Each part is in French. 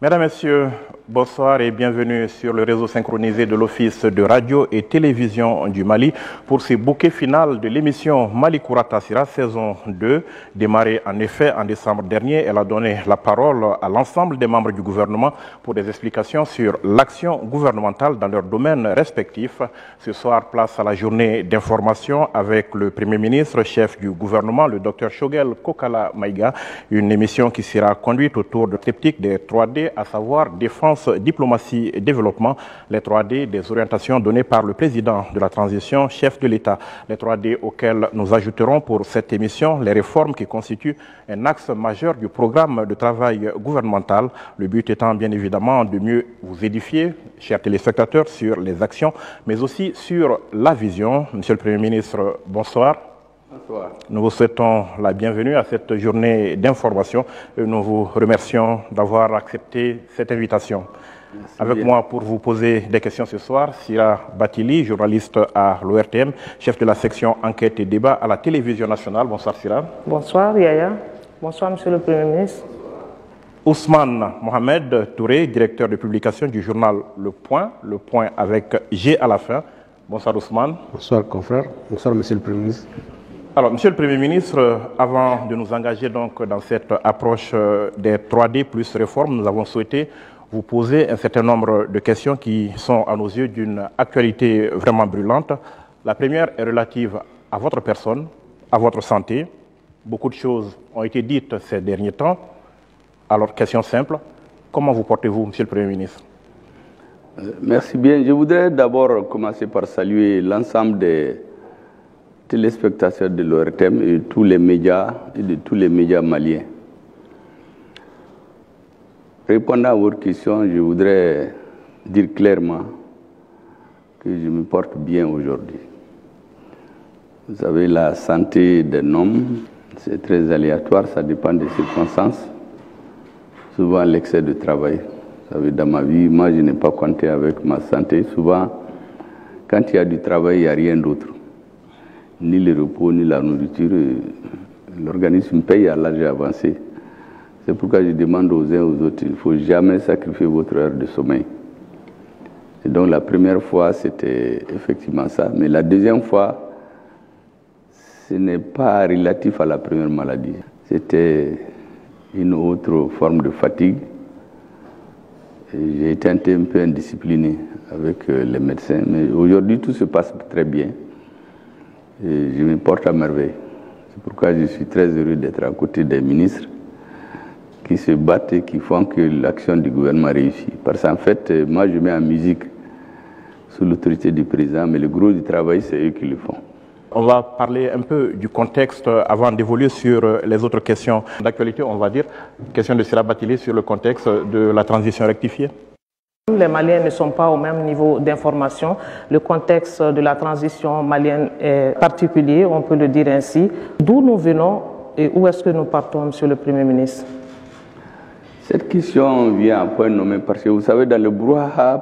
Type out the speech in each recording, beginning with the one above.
Mesdames, Messieurs, bonsoir et bienvenue sur le réseau synchronisé de l'Office de radio et télévision du Mali pour ce bouquet final de l'émission Mali Kourata Sira, saison 2. Démarrée en effet en décembre dernier, elle a donné la parole à l'ensemble des membres du gouvernement pour des explications sur l'action gouvernementale dans leurs domaines respectifs. Ce soir, place à la journée d'information avec le Premier ministre, chef du gouvernement, le Dr Choguel Kokala Maïga, une émission qui sera conduite autour de triptyque des 3D, à savoir défense, diplomatie et développement, les 3D des orientations données par le président de la transition, chef de l'État. Les 3D auxquels nous ajouterons pour cette émission les réformes qui constituent un axe majeur du programme de travail gouvernemental. Le but étant bien évidemment de mieux vous édifier, chers téléspectateurs, sur les actions, mais aussi sur la vision. Monsieur le Premier ministre, bonsoir. Bonsoir. Nous vous souhaitons la bienvenue à cette journée d'information. Nous vous remercions d'avoir accepté cette invitation. Merci Avec bien. moi pour vous poser des questions ce soir, Sira Batili, journaliste à l'ORTM, chef de la section enquête et débat à la télévision nationale. Bonsoir Sira. Bonsoir Yaya. Bonsoir Monsieur le Premier ministre. Ousmane Mohamed Touré, directeur de publication du journal Le Point avec G à la fin. Bonsoir Ousmane. Bonsoir confrère. Bonsoir Monsieur le Premier ministre. Alors, Monsieur le Premier ministre, avant de nous engager donc dans cette approche des 3D plus réformes, nous avons souhaité vous poser un certain nombre de questions qui sont à nos yeux d'une actualité vraiment brûlante. La première est relative à votre personne, à votre santé. Beaucoup de choses ont été dites ces derniers temps. Alors, question simple, comment vous portez-vous, Monsieur le Premier ministre? Merci bien. Je voudrais d'abord commencer par saluer l'ensemble des téléspectateurs de l'ORTM et tous les médias et de tous les médias maliens. Répondant à votre question, je voudrais dire clairement que je me porte bien aujourd'hui. Vous savez, la santé d'un homme, c'est très aléatoire, ça dépend des circonstances. Souvent, l'excès de travail. Vous savez, dans ma vie, moi, je n'ai pas compté avec ma santé. Souvent, quand il y a du travail, il n'y a rien d'autre. Ni le repos, ni la nourriture. L'organisme paye à l'âge avancé. C'est pourquoi je demande aux uns et aux autres, il ne faut jamais sacrifier votre heure de sommeil. Et donc la première fois, c'était effectivement ça. Mais la deuxième fois, ce n'est pas relatif à la première maladie. C'était une autre forme de fatigue. J'ai été un peu indiscipliné avec les médecins. Mais aujourd'hui, tout se passe très bien. Et je me porte à merveille. C'est pourquoi je suis très heureux d'être à côté des ministres qui se battent et qui font que l'action du gouvernement réussit. Parce qu'en fait, moi je mets en musique sous l'autorité du président, mais le gros du travail, c'est eux qui le font. On va parler un peu du contexte avant d'évoluer sur les autres questions d'actualité, on va dire. Question de Sira Batili sur le contexte de la transition rectifiée. Les Maliens ne sont pas au même niveau d'information. Le contexte de la transition malienne est particulier, on peut le dire ainsi. D'où nous venons et où est-ce que nous partons, Monsieur le Premier ministre? Cette question vient à point nommé parce que vous savez, dans le brouhaha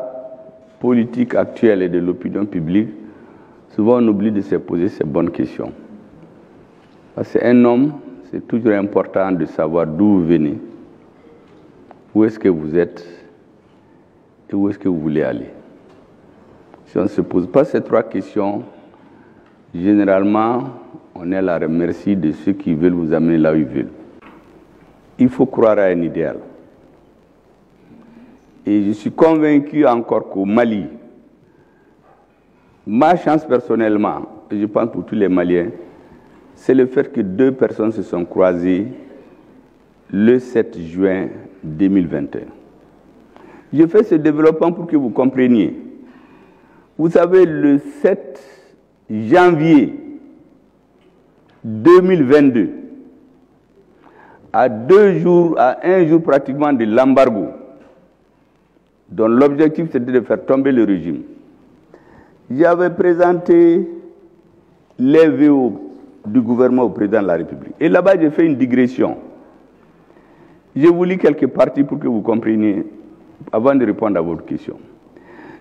politique actuel et de l'opinion publique, souvent on oublie de se poser ces bonnes questions. Parce qu'un homme, c'est toujours important de savoir d'où vous venez, où est-ce que vous êtes, et où est-ce que vous voulez aller. Si on ne se pose pas ces trois questions, généralement, on est à la merci de ceux qui veulent vous amener là où ils veulent. Il faut croire à un idéal. Et je suis convaincu encore qu'au Mali, ma chance personnellement, et je pense pour tous les Maliens, c'est le fait que deux personnes se sont croisées le 7 juin 2021. Je fais ce développement pour que vous compreniez. Vous savez, le 7 janvier 2022, à 2 jours, à 1 jour pratiquement de l'embargo, dont l'objectif c'était de faire tomber le régime, j'avais présenté les VO du gouvernement au président de la République. Et là-bas, j'ai fait une digression. Je vous lis quelques parties pour que vous compreniez, avant de répondre à votre question.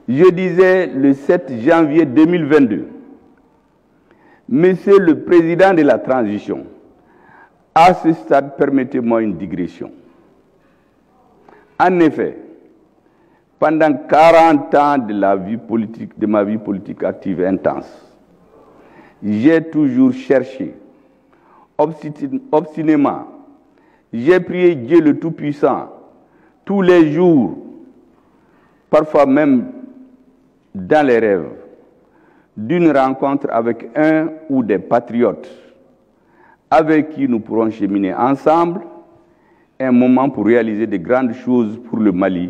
Je disais le 7 janvier 2022, Monsieur le Président de la transition, à ce stade, permettez-moi une digression. En effet, pendant 40 ans de ma vie politique active intense, j'ai toujours cherché, obstinément, j'ai prié Dieu le Tout-Puissant tous les jours, parfois même dans les rêves, d'une rencontre avec un ou des patriotes avec qui nous pourrons cheminer ensemble un moment pour réaliser de grandes choses pour le Mali,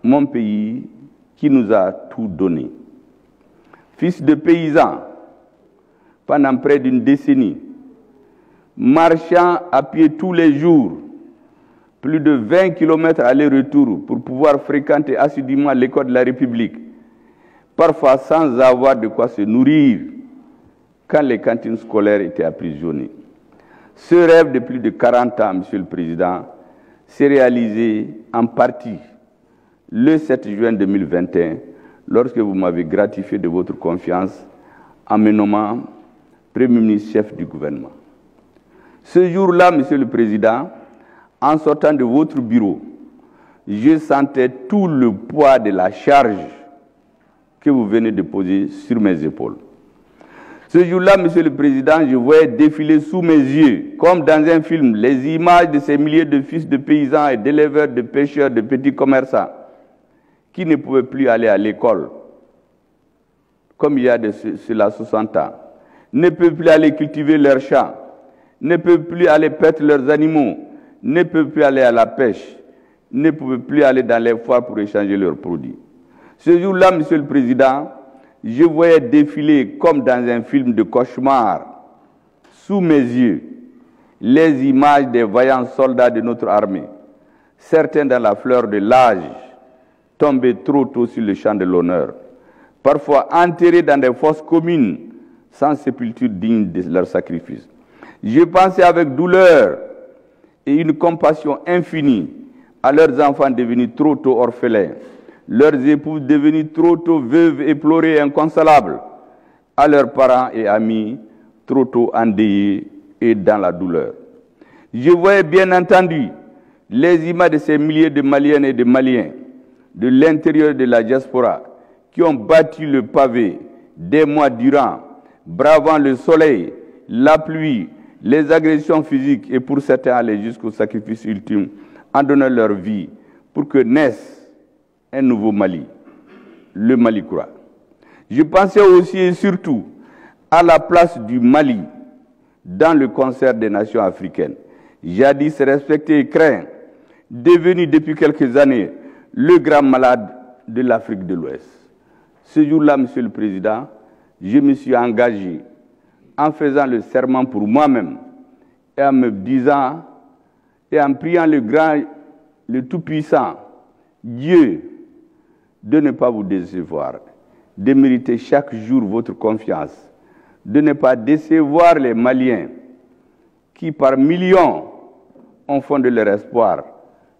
mon pays qui nous a tout donné. Fils de paysan, pendant près d'une décennie, marchant à pied tous les jours, plus de 20 km aller-retour pour pouvoir fréquenter assidûment l'école de la République, parfois sans avoir de quoi se nourrir quand les cantines scolaires étaient aprisionnées. Ce rêve de plus de 40 ans, Monsieur le Président, s'est réalisé en partie le 7 juin 2021, lorsque vous m'avez gratifié de votre confiance en me nommant Premier ministre chef du gouvernement. Ce jour-là, Monsieur le Président, en sortant de votre bureau, je sentais tout le poids de la charge que vous venez de poser sur mes épaules. Ce jour-là, Monsieur le Président, je voyais défiler sous mes yeux, comme dans un film, les images de ces milliers de fils de paysans et d'éleveurs, de pêcheurs, de petits commerçants, qui ne pouvaient plus aller à l'école, comme il y a de cela 60 ans, ne peuvent plus aller cultiver leurs champs, ne peuvent plus aller paître leurs animaux, ne peuvent plus aller à la pêche, ne peuvent plus aller dans les foires pour échanger leurs produits. Ce jour-là, Monsieur le Président, je voyais défiler comme dans un film de cauchemar, sous mes yeux, les images des vaillants soldats de notre armée, certains dans la fleur de l'âge, tombés trop tôt sur le champ de l'honneur, parfois enterrés dans des fosses communes, sans sépulture digne de leur sacrifice. Je pensais avec douleur et une compassion infinie à leurs enfants devenus trop tôt orphelins, leurs épouses devenues trop tôt veuves, éplorées et inconsolables, à leurs parents et amis trop tôt endeuillés et dans la douleur. Je voyais bien entendu les images de ces milliers de Maliennes et de Maliens de l'intérieur de la diaspora qui ont battu le pavé des mois durant, bravant le soleil, la pluie, les agressions physiques et pour certains aller jusqu'au sacrifice ultime en donnant leur vie pour que naisse un nouveau Mali, le Mali Koura. Je pensais aussi et surtout à la place du Mali dans le concert des nations africaines, jadis respecté et craint, devenu depuis quelques années le grand malade de l'Afrique de l'Ouest. Ce jour-là, Monsieur le Président, je me suis engagé en faisant le serment pour moi-même et en me disant et en priant le grand, le Tout-Puissant, Dieu, de ne pas vous décevoir, de mériter chaque jour votre confiance, de ne pas décevoir les Maliens qui par millions ont fondé leur espoir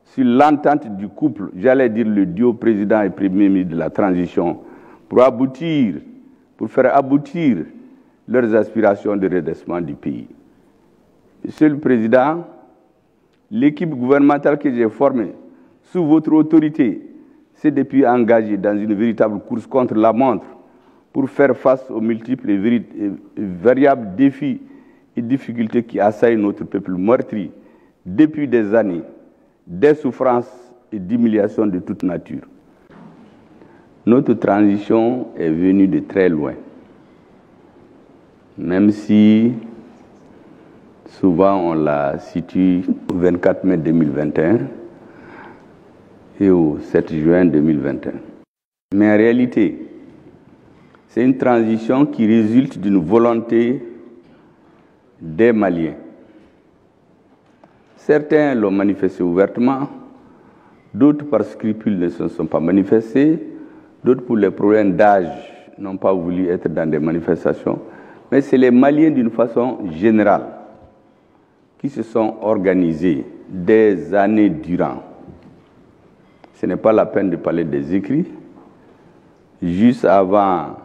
sur l'entente du couple, j'allais dire le duo président et premier ministre de la transition, pour faire aboutir leurs aspirations de redressement du pays. Monsieur le Président, l'équipe gouvernementale que j'ai formée sous votre autorité s'est depuis engagée dans une véritable course contre la montre pour faire face aux multiples et variables défis et difficultés qui assaillent notre peuple meurtri depuis des années, des souffrances et d'humiliations de toute nature. Notre transition est venue de très loin, même si souvent on la situe au 24 mai 2021 et au 7 juin 2021. Mais en réalité, c'est une transition qui résulte d'une volonté des Maliens. Certains l'ont manifesté ouvertement, d'autres par scrupule ne se sont pas manifestés, d'autres pour les problèmes d'âge n'ont pas voulu être dans des manifestations. Mais c'est les Maliens d'une façon générale qui se sont organisés des années durant. Ce n'est pas la peine de parler des écrits. Juste avant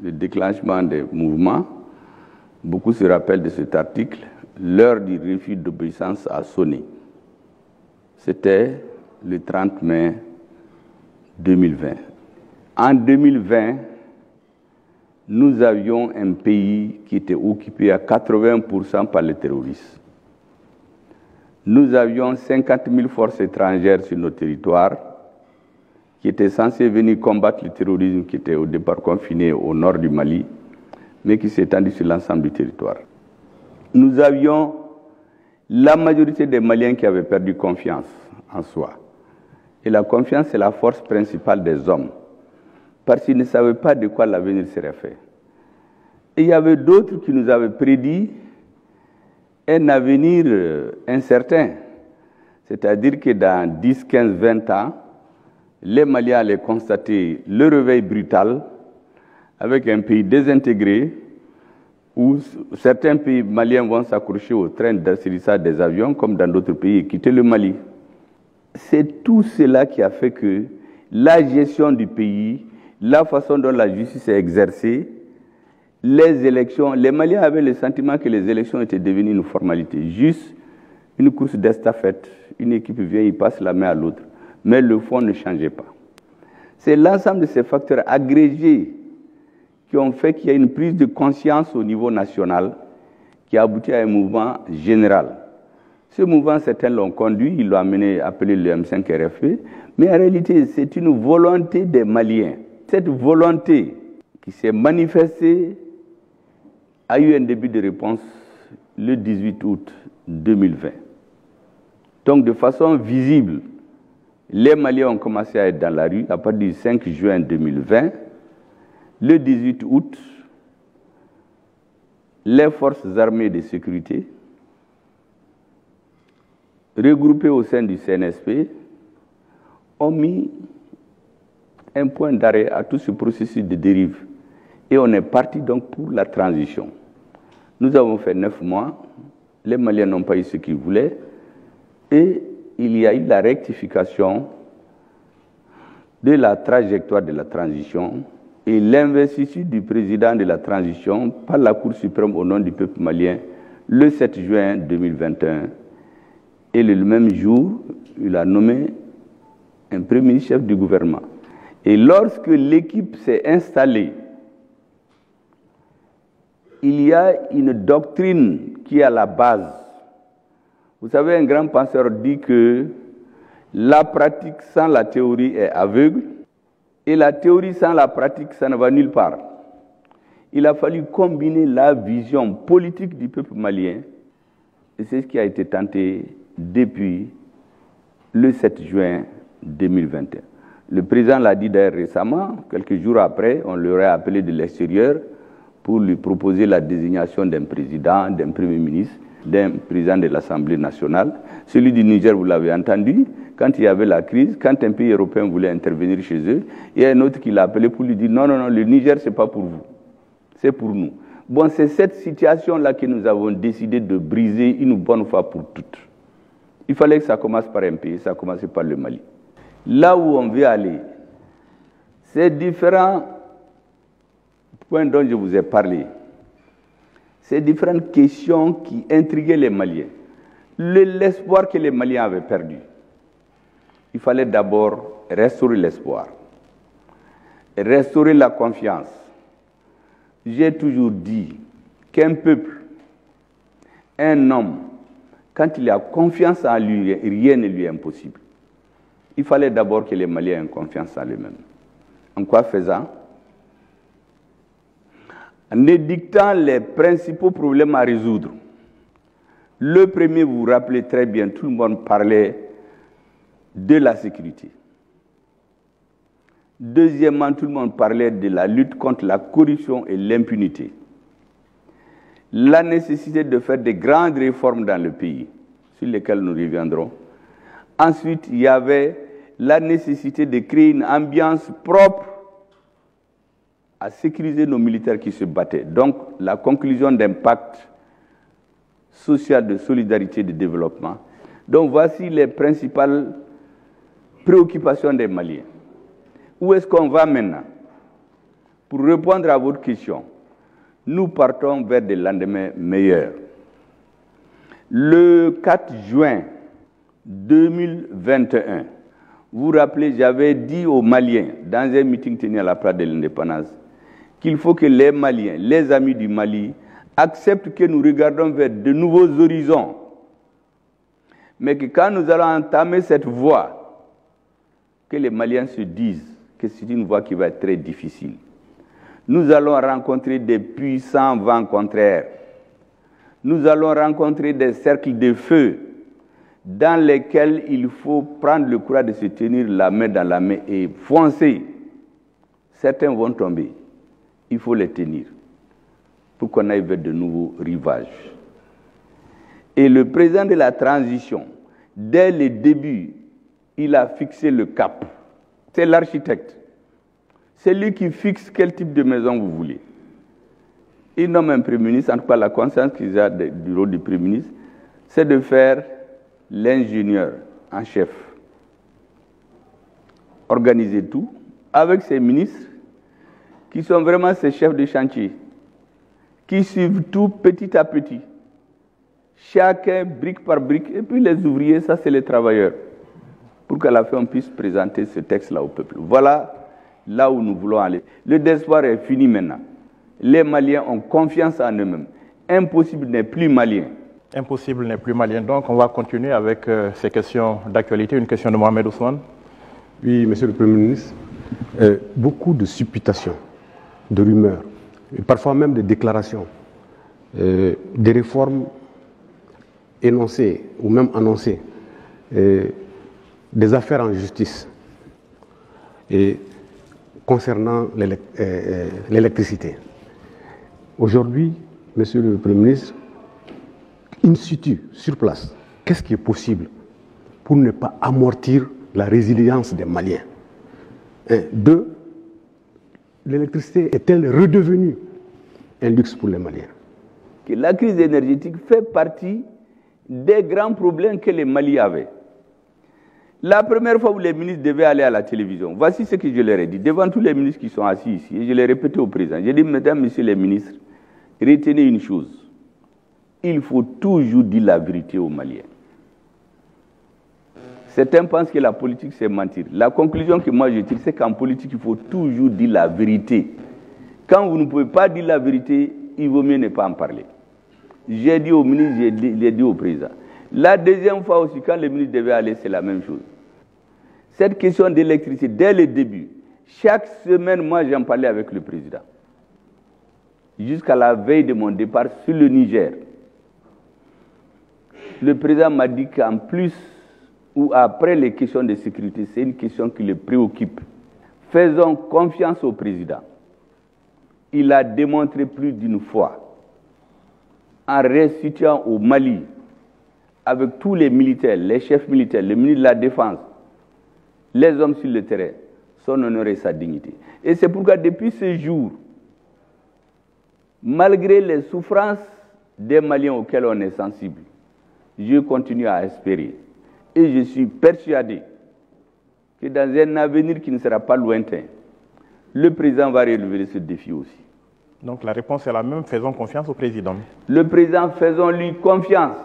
le déclenchement des mouvements, beaucoup se rappellent de cet article, l'heure du refus d'obéissance a sonné. C'était le 30 mai 2020. En 2020, nous avions un pays qui était occupé à 80% par les terroristes. Nous avions 50 000 forces étrangères sur nos territoires qui étaient censées venir combattre le terrorisme qui était au départ confiné au nord du Mali, mais qui s'étendit sur l'ensemble du territoire. Nous avions la majorité des Maliens qui avaient perdu confiance en soi. Et la confiance, c'est la force principale des hommes, parce qu'ils ne savaient pas de quoi l'avenir serait fait. Et il y avait d'autres qui nous avaient prédit un avenir incertain. C'est-à-dire que dans 10, 15, 20 ans, les Maliens allaient constater le réveil brutal avec un pays désintégré où certains pays maliens vont s'accrocher au train d'atterrissage des avions comme dans d'autres pays et quitter le Mali. C'est tout cela qui a fait que la gestion du pays, la façon dont la justice est exercée, les élections, les Maliens avaient le sentiment que les élections étaient devenues une formalité, juste une course d'estafette. Une équipe vient, il passe la main à l'autre, mais le fond ne changeait pas. C'est l'ensemble de ces facteurs agrégés qui ont fait qu'il y a une prise de conscience au niveau national qui a abouti à un mouvement général. Ce mouvement, certains l'ont conduit, ils l'ont appelé le M5 RFP, mais en réalité, c'est une volonté des Maliens. Cette volonté qui s'est manifestée a eu un début de réponse le 18 août 2020. Donc, de façon visible, les Maliens ont commencé à être dans la rue à partir du 5 juin 2020. Le 18 août, les forces armées de sécurité, regroupées au sein du CNSP, ont mis un point d'arrêt à tout ce processus de dérive. Et on est parti donc pour la transition. Nous avons fait 9 mois, les Maliens n'ont pas eu ce qu'ils voulaient, et il y a eu la rectification de la trajectoire de la transition et l'investiture du président de la transition par la Cour suprême au nom du peuple malien le 7 juin 2021. Et le même jour, il a nommé un premier chef du gouvernement. Et lorsque l'équipe s'est installée, il y a une doctrine qui est à la base. Vous savez, un grand penseur dit que la pratique sans la théorie est aveugle et la théorie sans la pratique, ça ne va nulle part. Il a fallu combiner la vision politique du peuple malien et c'est ce qui a été tenté depuis le 7 juin 2021. Le président l'a dit d'ailleurs récemment, quelques jours après, on l'aurait appelé de l'extérieur pour lui proposer la désignation d'un président, d'un premier ministre, d'un président de l'Assemblée nationale. Celui du Niger, vous l'avez entendu, quand il y avait la crise, quand un pays européen voulait intervenir chez eux, il y a un autre qui l'a appelé pour lui dire non, non, non, le Niger, ce n'est pas pour vous, c'est pour nous. Bon, c'est cette situation-là que nous avons décidé de briser une bonne fois pour toutes. Il fallait que ça commence par un pays, ça a commencé par le Mali. Là où on veut aller, c'est différents points dont je vous ai parlé. Ces différentes questions qui intriguaient les Maliens. L'espoir que les Maliens avaient perdu. Il fallait d'abord restaurer l'espoir, restaurer la confiance. J'ai toujours dit qu'un peuple, un homme, quand il a confiance en lui, rien ne lui est impossible. Il fallait d'abord que les Maliens aient confiance en eux-mêmes. En quoi faisant? En édictant les principaux problèmes à résoudre. Le premier, vous vous rappelez très bien, tout le monde parlait de la sécurité. Deuxièmement, tout le monde parlait de la lutte contre la corruption et l'impunité. La nécessité de faire de grandes réformes dans le pays, sur lesquelles nous reviendrons. Ensuite, il y avait la nécessité de créer une ambiance propre à sécuriser nos militaires qui se battaient. Donc, la conclusion d'un pacte social de solidarité et de développement. Donc, voici les principales préoccupations des Maliens. Où est-ce qu'on va maintenant? Pour répondre à votre question, nous partons vers des lendemains meilleurs. Le 4 juin 2021, Vous vous rappelez, j'avais dit aux Maliens, dans un meeting tenu à la place de l'indépendance, qu'il faut que les Maliens, les amis du Mali, acceptent que nous regardons vers de nouveaux horizons. Mais que quand nous allons entamer cette voie, que les Maliens se disent que c'est une voie qui va être très difficile. Nous allons rencontrer des puissants vents contraires. Nous allons rencontrer des cercles de feu dans lesquels il faut prendre le courage de se tenir la main dans la main et foncer. Certains vont tomber. Il faut les tenir pour qu'on aille vers de nouveaux rivages. Et le président de la transition, dès le début, il a fixé le cap. C'est l'architecte. C'est lui qui fixe quel type de maison vous voulez. Il nomme un Premier ministre, en tout cas la conscience qu'il a du rôle du Premier ministre, c'est de faire l'ingénieur en chef. Organiser tout avec ses ministres qui sont vraiment ses chefs de chantier, qui suivent tout petit à petit. Chacun brique par brique, et puis les ouvriers, ça c'est les travailleurs, pour qu'à la fin on puisse présenter ce texte-là au peuple. Voilà là où nous voulons aller. Le désespoir est fini maintenant. Les Maliens ont confiance en eux-mêmes. Impossible n'est plus malien. Impossible n'est plus malien. Donc on va continuer avec ces questions d'actualité. Une question de Mohamed Ousmane. Oui, Monsieur le Premier ministre. Beaucoup de supputations, de rumeurs, et parfois même des déclarations, des réformes énoncées ou même annoncées, des affaires en justice et concernant l'électricité. Aujourd'hui, Monsieur le Premier ministre, in situ, sur place, qu'est-ce qui est possible pour ne pas amortir la résilience des Maliens? Deux, l'électricité est-elle redevenue un luxe pour les Maliens? La crise énergétique fait partie des grands problèmes que les Mali avaient. La première fois où les ministres devaient aller à la télévision, voici ce que je leur ai dit, devant tous les ministres qui sont assis ici, et je l'ai répété au président. J'ai dit, mesdames, messieurs les ministres, retenez une chose, il faut toujours dire la vérité aux Maliens. Certains pensent que la politique, c'est mentir. La conclusion que moi je tire, c'est qu'en politique, il faut toujours dire la vérité. Quand vous ne pouvez pas dire la vérité, il vaut mieux ne pas en parler. J'ai dit au ministre, je l'ai dit au président. La deuxième fois aussi, quand le ministre devait aller, c'est la même chose. Cette question d'électricité, dès le début, chaque semaine, moi, j'en parlais avec le président. Jusqu'à la veille de mon départ sur le Niger. Le président m'a dit qu'en plus ou après les questions de sécurité, c'est une question qui le préoccupe. Faisons confiance au président. Il a démontré plus d'une fois, en restituant au Mali, avec tous les militaires, les chefs militaires, le ministre de la Défense, les hommes sur le terrain, son honneur et sa dignité. Et c'est pourquoi depuis ce jour, malgré les souffrances des Maliens auxquels on est sensible, je continue à espérer. Et je suis persuadé que dans un avenir qui ne sera pas lointain, le président va relever ce défi aussi. Donc la réponse est la même, faisons confiance au président. Le président, faisons-lui confiance.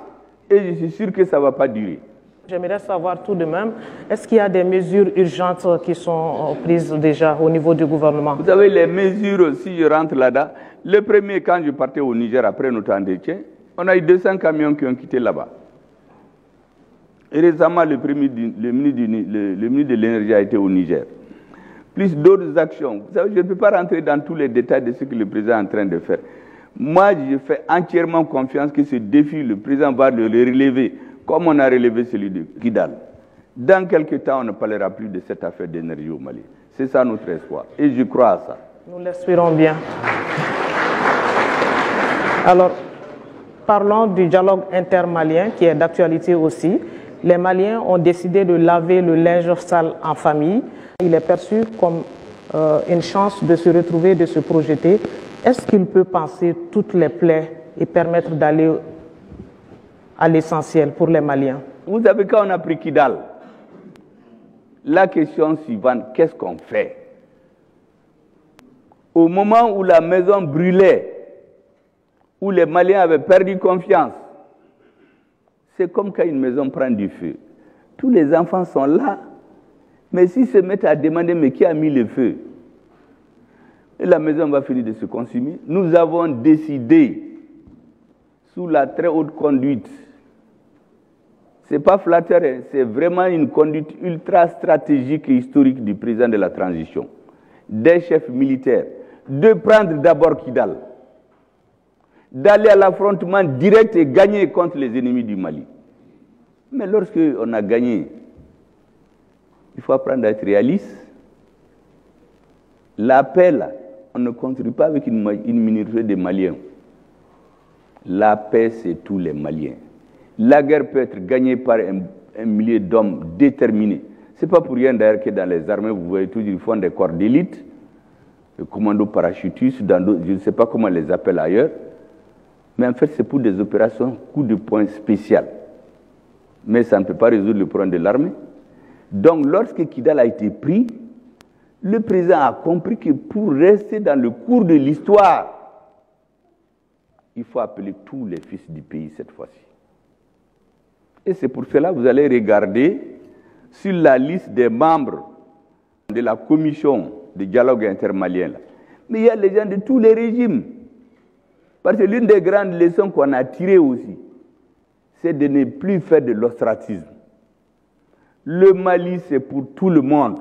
Et je suis sûr que ça ne va pas durer. J'aimerais savoir tout de même, est-ce qu'il y a des mesures urgentes qui sont prises déjà au niveau du gouvernement? Vous savez, les mesures, si je rentre là-dedans, le premier, quand je partais au Niger après notre entretien, on a eu 200 camions qui ont quitté là-bas. Et récemment, le ministre de l'Énergie a été au Niger. Plus d'autres actions. Vous savez, je ne peux pas rentrer dans tous les détails de ce que le président est en train de faire. Moi, je fais entièrement confiance que ce défi, le président va le relever, comme on a relevé celui de Kidal. Dans quelques temps, on ne parlera plus de cette affaire d'énergie au Mali. C'est ça notre espoir. Et je crois à ça. Nous l'espérons bien. Alors, parlons du dialogue intermalien qui est d'actualité aussi. Les Maliens ont décidé de laver le linge sale en famille. Il est perçu comme une chance de se retrouver, de se projeter. Est-ce qu'il peut panser toutes les plaies et permettre d'aller à l'essentiel pour les Maliens? Vous savez, quand on a pris Kidal, la question suivante, qu'est-ce qu'on fait? Au moment où la maison brûlait, où les Maliens avaient perdu confiance, c'est comme quand une maison prend du feu. Tous les enfants sont là, Mais s'ils se mettent à demander, mais qui a mis le feu? Et la maison va finir de se consumer. Nous avons décidé, sous la très haute conduite, ce n'est pas flatteur, c'est vraiment une conduite ultra stratégique et historique du président de la transition, des chefs militaires, de prendre d'abord Kidal, d'aller à l'affrontement direct et gagner contre les ennemis du Mali. Mais lorsqu'on a gagné, il faut apprendre à être réaliste. La paix, là, on ne construit pas avec une minorité de Maliens. La paix, c'est tous les Maliens. La guerre peut être gagnée par un millier d'hommes déterminés. Ce n'est pas pour rien d'ailleurs que dans les armées, vous voyez toujours, ils font des corps d'élite, des commandos parachutistes, je ne sais pas comment on les appelle ailleurs. Mais en fait, c'est pour des opérations coup de poing spéciales. Mais ça ne peut pas résoudre le problème de l'armée. Donc, lorsque Kidal a été pris, le président a compris que pour rester dans le cours de l'histoire, il faut appeler tous les fils du pays cette fois-ci. Et c'est pour cela que vous allez regarder sur la liste des membres de la commission de dialogue intermalien. Mais il y a les gens de tous les régimes. Parce que l'une des grandes leçons qu'on a tirées aussi, c'est de ne plus faire de l'ostracisme. Le Mali, c'est pour tout le monde.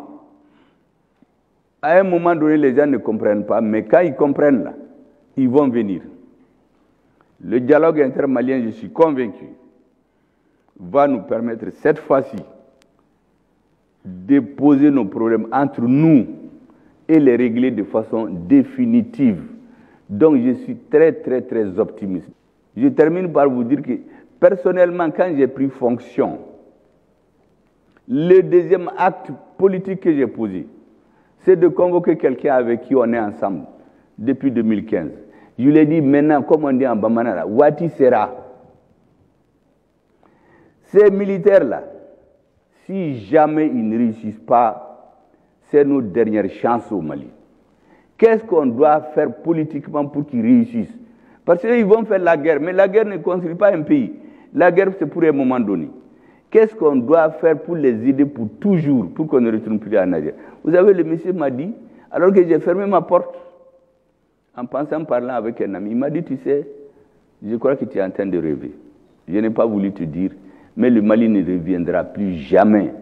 À un moment donné, les gens ne comprennent pas, mais quand ils comprennent, là, ils vont venir. Le dialogue intermalien, je suis convaincu, va nous permettre cette fois-ci de poser nos problèmes entre nous et les régler de façon définitive. Donc je suis très, très, très optimiste. Je termine par vous dire que personnellement, quand j'ai pris fonction, le deuxième acte politique que j'ai posé, c'est de convoquer quelqu'un avec qui on est ensemble depuis 2015. Je lui ai dit maintenant, comme on dit en Bamana, Wati sera. Ces militaires-là, si jamais ils ne réussissent pas, c'est notre dernière chance au Mali. Qu'est-ce qu'on doit faire politiquement pour qu'ils réussissent? Parce qu'ils vont faire la guerre, mais la guerre ne construit pas un pays. La guerre, c'est pour un moment donné. Qu'est-ce qu'on doit faire pour les aider pour toujours, pour qu'on ne retourne plus en arrière? Vous savez, le monsieur m'a dit, alors que j'ai fermé ma porte, en parlant avec un ami, il m'a dit, tu sais, je crois que tu es en train de rêver. Je n'ai pas voulu te dire, mais le Mali ne reviendra plus jamais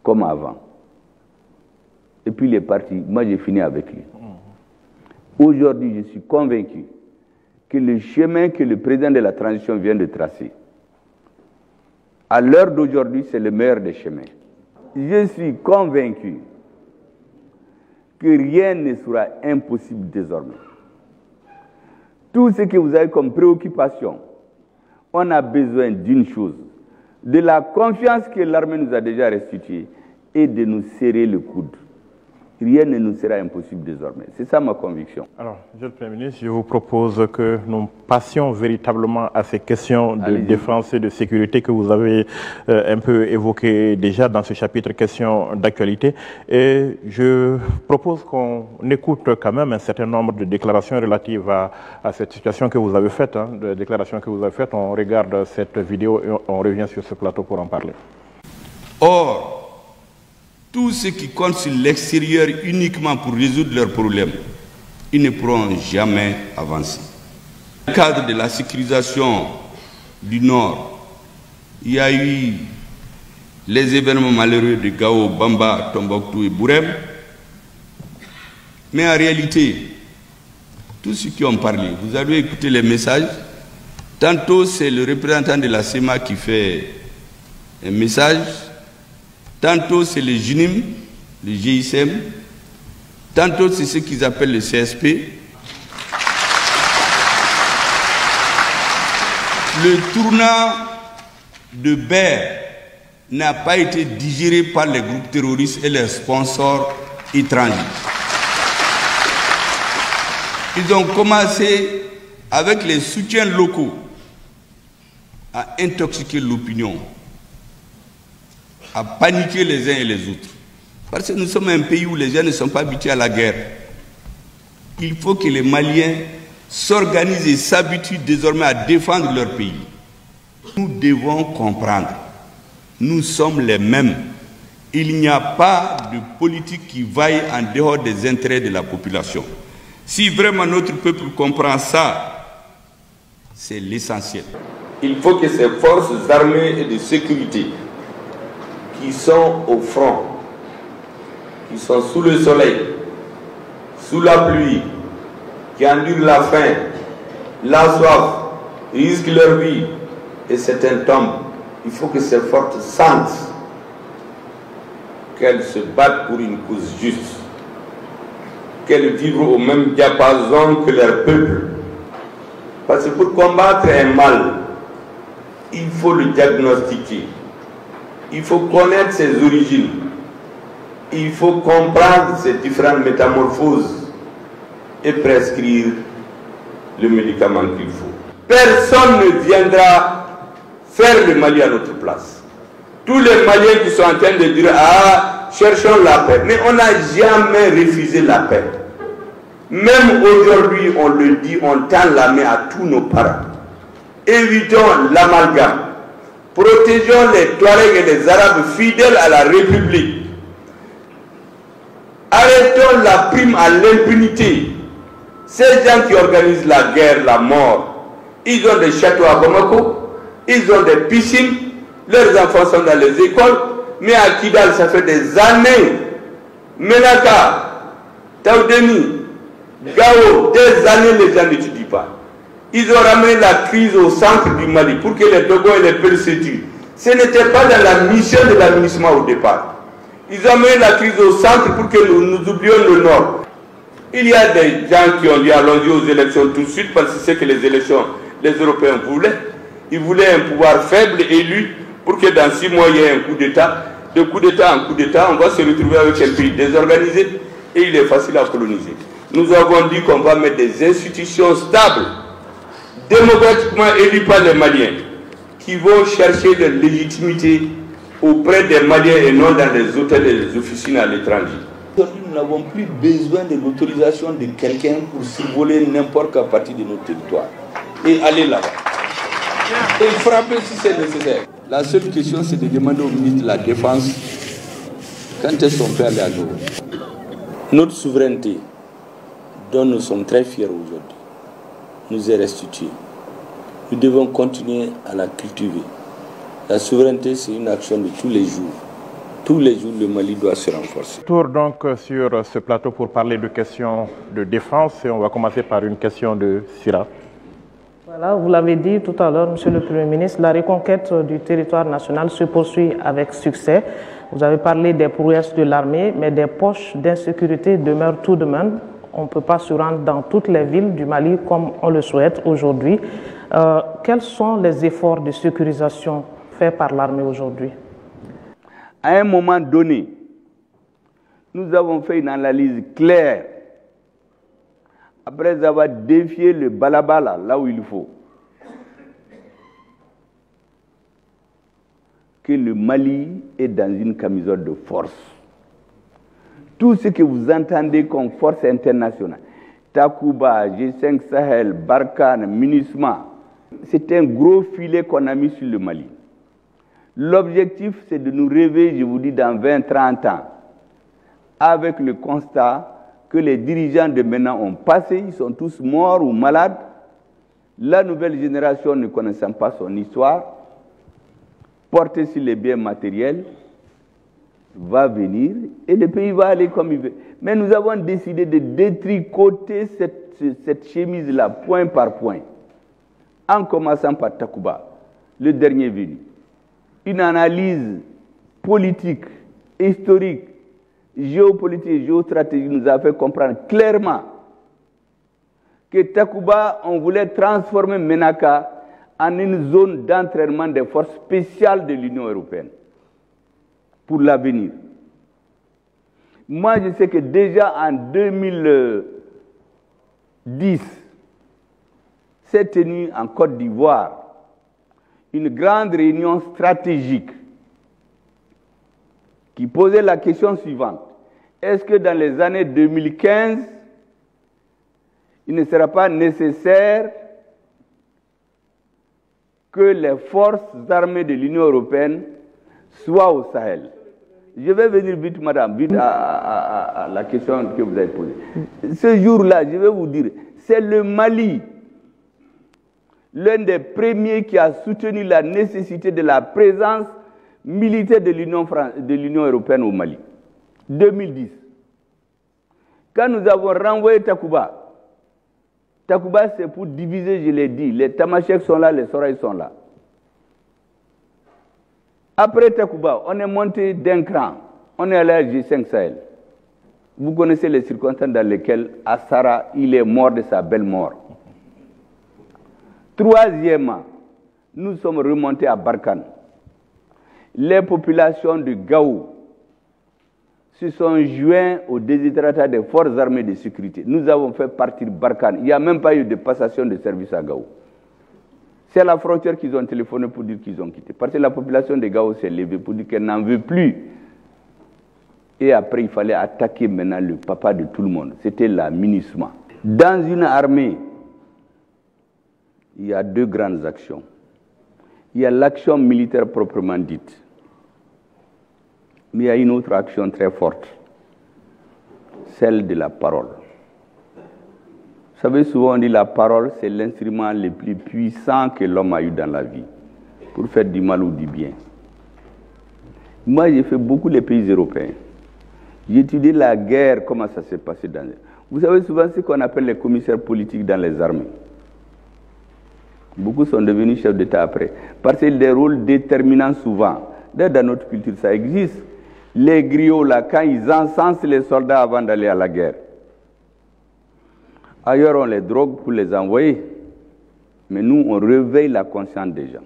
comme avant. Et puis il est parti. Moi, j'ai fini avec lui. Aujourd'hui, je suis convaincu que le chemin que le président de la transition vient de tracer, à l'heure d'aujourd'hui, c'est le meilleur des chemins. Je suis convaincu que rien ne sera impossible désormais. Tout ce que vous avez comme préoccupation, on a besoin d'une chose, de la confiance que l'armée nous a déjà restituée et de nous serrer le coude. Rien ne nous sera impossible désormais. C'est ça ma conviction. Alors, Monsieur le Premier ministre, je vous propose que nous passions véritablement à ces questions de défense et de sécurité que vous avez un peu évoquées déjà dans ce chapitre questions d'actualité. Et je propose qu'on écoute quand même un certain nombre de déclarations relatives à cette situation que vous avez faite, de déclarations que vous avez faites. On regarde cette vidéo et on revient sur ce plateau pour en parler. Or, tous ceux qui comptent sur l'extérieur uniquement pour résoudre leurs problèmes, ils ne pourront jamais avancer. Dans le cadre de la sécurisation du Nord, il y a eu les événements malheureux de Gao, Bamba, Tombouctou et Bourem. Mais en réalité, tous ceux qui ont parlé, vous avez écouté les messages. Tantôt, c'est le représentant de la SEMA qui fait un message. Tantôt, c'est le GINIM, le GISM. Tantôt, c'est ce qu'ils appellent le CSP. Le tournant de Bair n'a pas été digéré par les groupes terroristes et leurs sponsors étrangers. Ils ont commencé, avec les soutiens locaux, à intoxiquer l'opinion, à paniquer les uns et les autres. Parce que nous sommes un pays où les gens ne sont pas habitués à la guerre. Il faut que les Maliens s'organisent et s'habituent désormais à défendre leur pays. Nous devons comprendre, nous sommes les mêmes il n'y a pas de politique qui vaille en dehors des intérêts de la population. Si vraiment notre peuple comprend ça, c'est l'essentiel. Il faut que ces forces armées et de sécurité qui sont au front, qui sont sous le soleil, sous la pluie, qui endurent la faim, la soif, risquent leur vie et certains tombent, il faut que ces forces sentent qu'elles se battent pour une cause juste, qu'elles vivent au même diapason que leur peuple. Parce que pour combattre un mal, il faut le diagnostiquer, il faut connaître ses origines, il faut comprendre ces différentes métamorphoses et prescrire le médicament qu'il faut. Personne ne viendra faire le Mali à notre place. Tous les Maliens qui sont en train de dire « Ah, cherchons la paix », mais on n'a jamais refusé la paix. Même aujourd'hui, on le dit, on tend la main à tous nos parents. Évitons l'amalgame. Protégeons les Touaregs et les Arabes fidèles à la République. Arrêtons la prime à l'impunité. Ces gens qui organisent la guerre, la mort, ils ont des châteaux à Bamako, ils ont des piscines, leurs enfants sont dans les écoles, mais à Kidal, ça fait des années. Menaka, Taoudeni, Gao, des années, les gens n'étudient pas. Ils ont ramené la crise au centre du Mali pour que les Togo et les persécutent. Ce n'était pas dans la mission de l'administration au départ. Ils ont amené la crise au centre pour que nous oublions le Nord. Il y a des gens qui ont dit allons-y aux élections tout de suite parce que c'est que les élections, les Européens voulaient. Ils voulaient un pouvoir faible élu pour que dans 6 mois il y ait un coup d'État. De coup d'État en coup d'État, on va se retrouver avec un pays désorganisé et il est facile à coloniser. Nous avons dit qu'on va mettre des institutions stables, démocratiquement élues par les Maliens, qui vont chercher de légitimité auprès des Maliens et non dans les hôtels et les officines à l'étranger. Aujourd'hui, nous n'avons plus besoin de l'autorisation de quelqu'un pour survoler n'importe quelle partie de notre territoire et aller là-bas. Et frapper si c'est nécessaire. La seule question, c'est de demander au ministre de la Défense quand est-ce qu'on peut aller à Gao. Notre souveraineté, dont nous sommes très fiers aujourd'hui, nous est restituée. Nous devons continuer à la cultiver. La souveraineté, c'est une action de tous les jours. Tous les jours, le Mali doit se renforcer. Tour donc sur ce plateau pour parler de questions de défense et on va commencer par une question de Sira. Voilà, vous l'avez dit tout à l'heure, Monsieur le Premier ministre, la reconquête du territoire national se poursuit avec succès. Vous avez parlé des prouesses de l'armée, mais des poches d'insécurité demeurent tout de même. On ne peut pas se rendre dans toutes les villes du Mali comme on le souhaite aujourd'hui. Quels sont les efforts de sécurisation faits par l'armée aujourd'hui? À un moment donné, nous avons fait une analyse claire. Après avoir défié le balabala là où il faut, que le Mali est dans une camisole de force. Tout ce que vous entendez comme force internationale, Takuba, G5 Sahel, Barkhane, MINUSMA, c'est un gros filet qu'on a mis sur le Mali. L'objectif, c'est de nous réveiller, je vous dis, dans 20-30 ans, avec le constat que les dirigeants de maintenant ont passé, ils sont tous morts ou malades. La nouvelle génération, ne connaissant pas son histoire, portée sur les biens matériels, va venir et le pays va aller comme il veut. Mais nous avons décidé de détricoter cette chemise-là, point par point, en commençant par Takuba, le dernier venu. Une analyse politique, historique, géopolitique et géostratégique nous a fait comprendre clairement que Takuba, on voulait transformer Menaka en une zone d'entraînement des forces spéciales de l'Union européenne pour l'avenir. Moi, je sais que déjà en 2010, s'est tenue en Côte d'Ivoire une grande réunion stratégique qui posait la question suivante. Est-ce que dans les années 2015, il ne sera pas nécessaire que les forces armées de l'Union européenne soient au Sahel? je vais venir vite, madame, vite à la question que vous avez posée. Ce jour-là, je vais vous dire, c'est le Mali, l'un des premiers qui a soutenu la nécessité de la présence militaire de l'Union européenne au Mali. 2010. Quand nous avons renvoyé Takuba, Takuba c'est pour diviser, je l'ai dit, les Tamasheks sont là, les Soraïs sont là. Après Takuba, on est monté d'un cran, on est allé à G5 Sahel. Vous connaissez les circonstances dans lesquelles Assara, il est mort de sa belle mort. Troisièmement, nous sommes remontés à Barkhane. Les populations de Gao se sont joints au déshydratat des forces armées de sécurité. Nous avons fait partir Barkhane. Il n'y a même pas eu de passation de service à Gao. C'est à la frontière qu'ils ont téléphoné pour dire qu'ils ont quitté. Parce que la population de Gao s'est levée pour dire qu'elle n'en veut plus. Et après, il fallait attaquer maintenant le papa de tout le monde. C'était la MINUSMA. Dans une armée, il y a deux grandes actions. Il y a l'action militaire proprement dite. Mais il y a une autre action très forte, celle de la parole. Vous savez, souvent on dit la parole, c'est l'instrument le plus puissant que l'homme a eu dans la vie, pour faire du mal ou du bien. Moi, j'ai fait beaucoup les pays européens. J'ai étudié la guerre, comment ça s'est passé dans les... Vous savez souvent ce qu'on appelle les commissaires politiques dans les armées. Beaucoup sont devenus chefs d'État après. Parce que des rôles déterminants souvent. Dans notre culture, ça existe. Les griots, là, quand ils encensent les soldats avant d'aller à la guerre. Ailleurs, on les drogue pour les envoyer. Mais nous, on réveille la conscience des gens.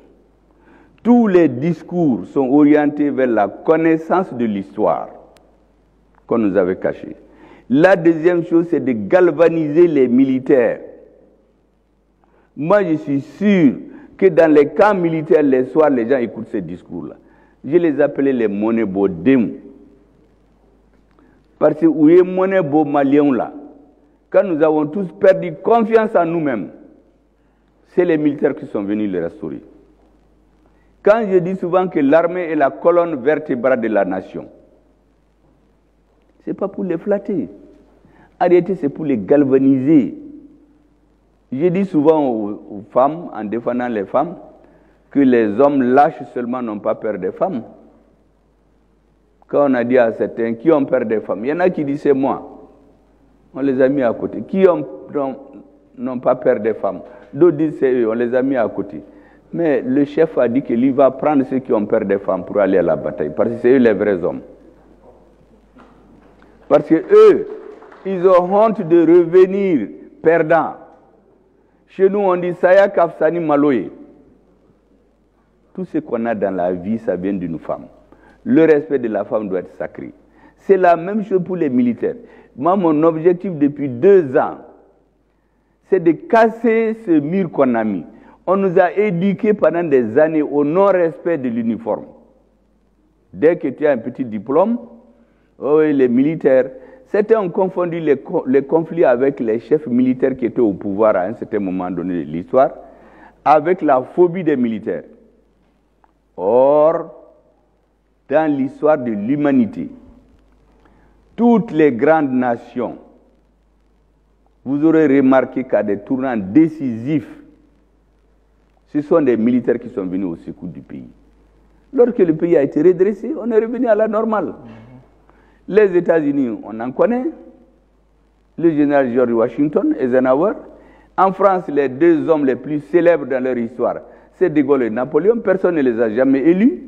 Tous les discours sont orientés vers la connaissance de l'histoire qu'on nous avait cachée. La deuxième chose, c'est de galvaniser les militaires. Moi, je suis sûr que dans les camps militaires, les soirs, les gens écoutent ces discours-là. Je les appelais les monebo dem. Parce que où est monebo malien là, quand nous avons tous perdu confiance en nous-mêmes, c'est les militaires qui sont venus les restaurer. Quand je dis souvent que l'armée est la colonne vertébrale de la nation, ce n'est pas pour les flatter. En réalité, c'est pour les galvaniser. Je dis souvent aux femmes, en défendant les femmes, que les hommes lâches seulement n'ont pas peur des femmes. Quand on a dit à certains qui ont peur des femmes, il y en a qui disent c'est moi. On les a mis à côté. Qui n'ont pas peur des femmes? D'autres disent c'est eux, on les a mis à côté. Mais le chef a dit qu'il va prendre ceux qui ont peur des femmes pour aller à la bataille, parce que c'est eux les vrais hommes. Parce que eux, ils ont honte de revenir perdants. Chez nous, on dit Saya Kafsani Maloye. Tout ce qu'on a dans la vie, ça vient d'une femme. Le respect de la femme doit être sacré. C'est la même chose pour les militaires. Moi, mon objectif depuis 2 ans, c'est de casser ce mur qu'on a mis. On nous a éduqués pendant des années au non-respect de l'uniforme. Dès que tu as un petit diplôme, oh, les militaires, certains ont confondu les conflits avec les chefs militaires qui étaient au pouvoir à un certain moment donné de l'histoire, avec la phobie des militaires. Or, dans l'histoire de l'humanité, toutes les grandes nations, vous aurez remarqué qu'à des tournants décisifs, ce sont des militaires qui sont venus au secours du pays. Lorsque le pays a été redressé, on est revenu à la normale. Les États-Unis, on en connaît. Le général George Washington, Eisenhower. En France, les 2 hommes les plus célèbres dans leur histoire, c'est De Gaulle et Napoléon. Personne ne les a jamais élus.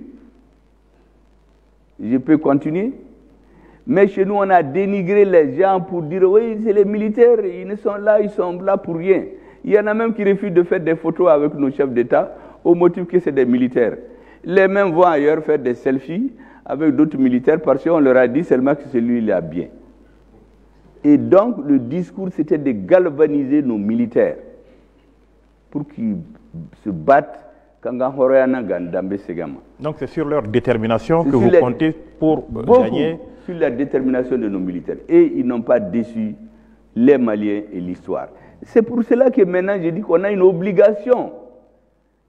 Je peux continuer. Mais chez nous, on a dénigré les gens pour dire, oui, c'est les militaires, ils sont là pour rien. Il y en a même qui refusent de faire des photos avec nos chefs d'État au motif que c'est des militaires. Les mêmes vont ailleurs faire des selfies avec d'autres militaires parce qu'on leur a dit seulement que celui-là est bien. Et donc, le discours, c'était de galvaniser nos militaires pour qu'ils se battent. Donc, c'est sur leur détermination que vous comptez pour gagner. Sur la détermination de nos militaires. Et ils n'ont pas déçu les Maliens et l'histoire. C'est pour cela que maintenant, je dis qu'on a une obligation.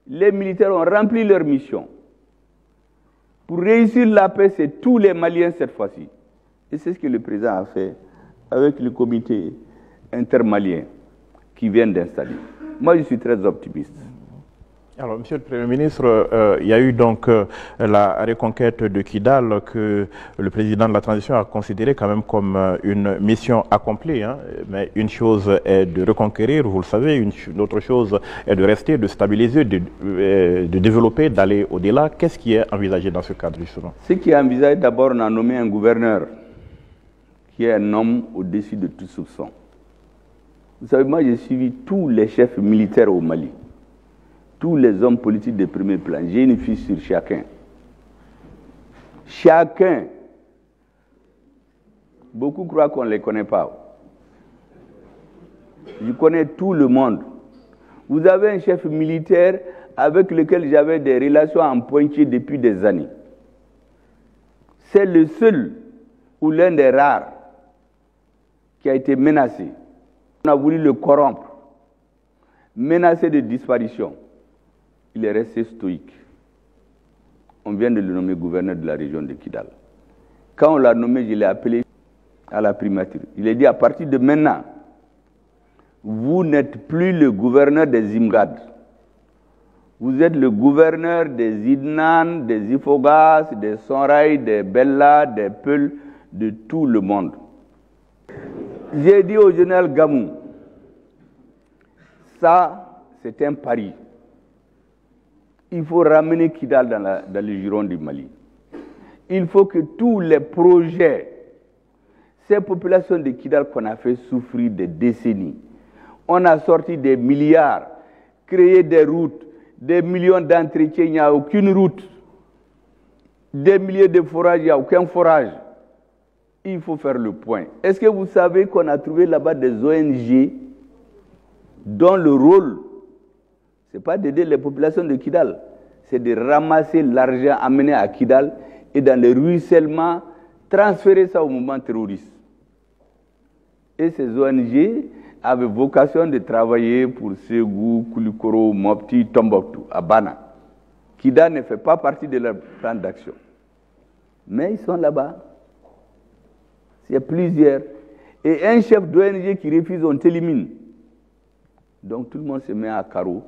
Les militaires ont rempli leur mission. Pour réussir la paix, c'est tous les Maliens cette fois-ci. Et c'est ce que le président a fait avec le comité intermalien qui vient d'installer. Moi, je suis très optimiste. Alors, Monsieur le Premier ministre, il y a eu donc la reconquête de Kidal que le président de la transition a considéré quand même comme une mission accomplie. Hein. Mais une chose est de reconquérir, vous le savez, une autre chose est de rester, de stabiliser, de développer, d'aller au-delà. Qu'est-ce qui est envisagé dans ce cadre, justement? Ce qui est envisagé, d'abord, on a nommé un gouverneur qui est un homme au-dessus de tout soupçon. Vous savez, moi, j'ai suivi tous les chefs militaires au Mali. Tous les hommes politiques de premier plan. J'ai une fiche sur chacun. Chacun. Beaucoup croient qu'on ne les connaît pas. Je connais tout le monde. Vous avez un chef militaire avec lequel j'avais des relations en pointillé depuis des années. C'est le seul ou l'un des rares qui a été menacé. On a voulu le corrompre, menacé de disparition. Il est resté stoïque. On vient de le nommer gouverneur de la région de Kidal. Quand on l'a nommé, je l'ai appelé à la primature. Il a dit, à partir de maintenant, vous n'êtes plus le gouverneur des Imgad. Vous êtes le gouverneur des Idnan, des Ifogas, des Sonrai, des Bella, des Peul, de tout le monde. J'ai dit au général Gamou, ça, c'est un pari. Il faut ramener Kidal dans le giron du Mali. Il faut que tous les projets, ces populations de Kidal qu'on a fait souffrir des décennies, on a sorti des milliards, créé des routes, des millions d'entretiens, il n'y a aucune route. Des milliers de forages, il n'y a aucun forage. Il faut faire le point. Est-ce que vous savez qu'on a trouvé là-bas des ONG dont le rôle, ce n'est pas d'aider les populations de Kidal, c'est de ramasser l'argent amené à Kidal et dans le ruissellement, transférer ça au mouvement terroriste. Et ces ONG avaient vocation de travailler pour Ségou, Koulikoro, Mopti, Tombouctou, à Bana. Kidal ne fait pas partie de leur plan d'action. Mais ils sont là-bas. Il y a plusieurs. Et un chef d'ONG qui refuse, on t'élimine. Donc tout le monde se met à carreau.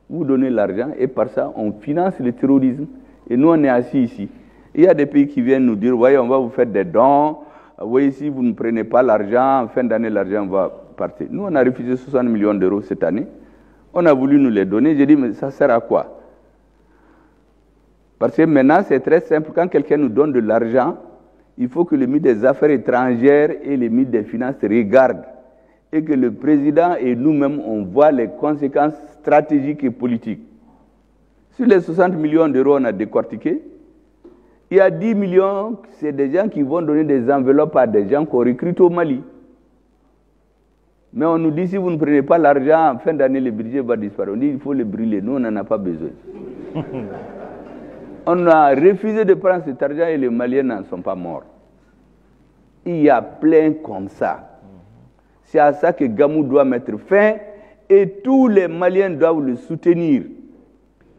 Vous donnez l'argent et par ça, on finance le terrorisme. Et nous, on est assis ici. Il y a des pays qui viennent nous dire, voyez, on va vous faire des dons. Voyez, si vous ne prenez pas l'argent, en fin d'année, l'argent va partir. Nous, on a refusé 60 millions d'euros cette année. On a voulu nous les donner. J'ai dit, mais ça sert à quoi? Parce que maintenant, c'est très simple. Quand quelqu'un nous donne de l'argent, il faut que le ministre des Affaires étrangères et le ministre des Finances regardent et que le président et nous-mêmes, on voit les conséquences stratégiques et politiques. Sur les 60 millions d'euros, on a décortiqué. Il y a 10 millions, c'est des gens qui vont donner des enveloppes à des gens qu'on recrute au Mali. Mais on nous dit, si vous ne prenez pas l'argent, en fin d'année, le budget va disparaître. On dit, il faut le brûler. Nous, on n'en a pas besoin. On a refusé de prendre cet argent et les Maliens n'en sont pas morts. Il y a plein comme ça. C'est à ça que Gamou doit mettre fin et tous les Maliens doivent le soutenir.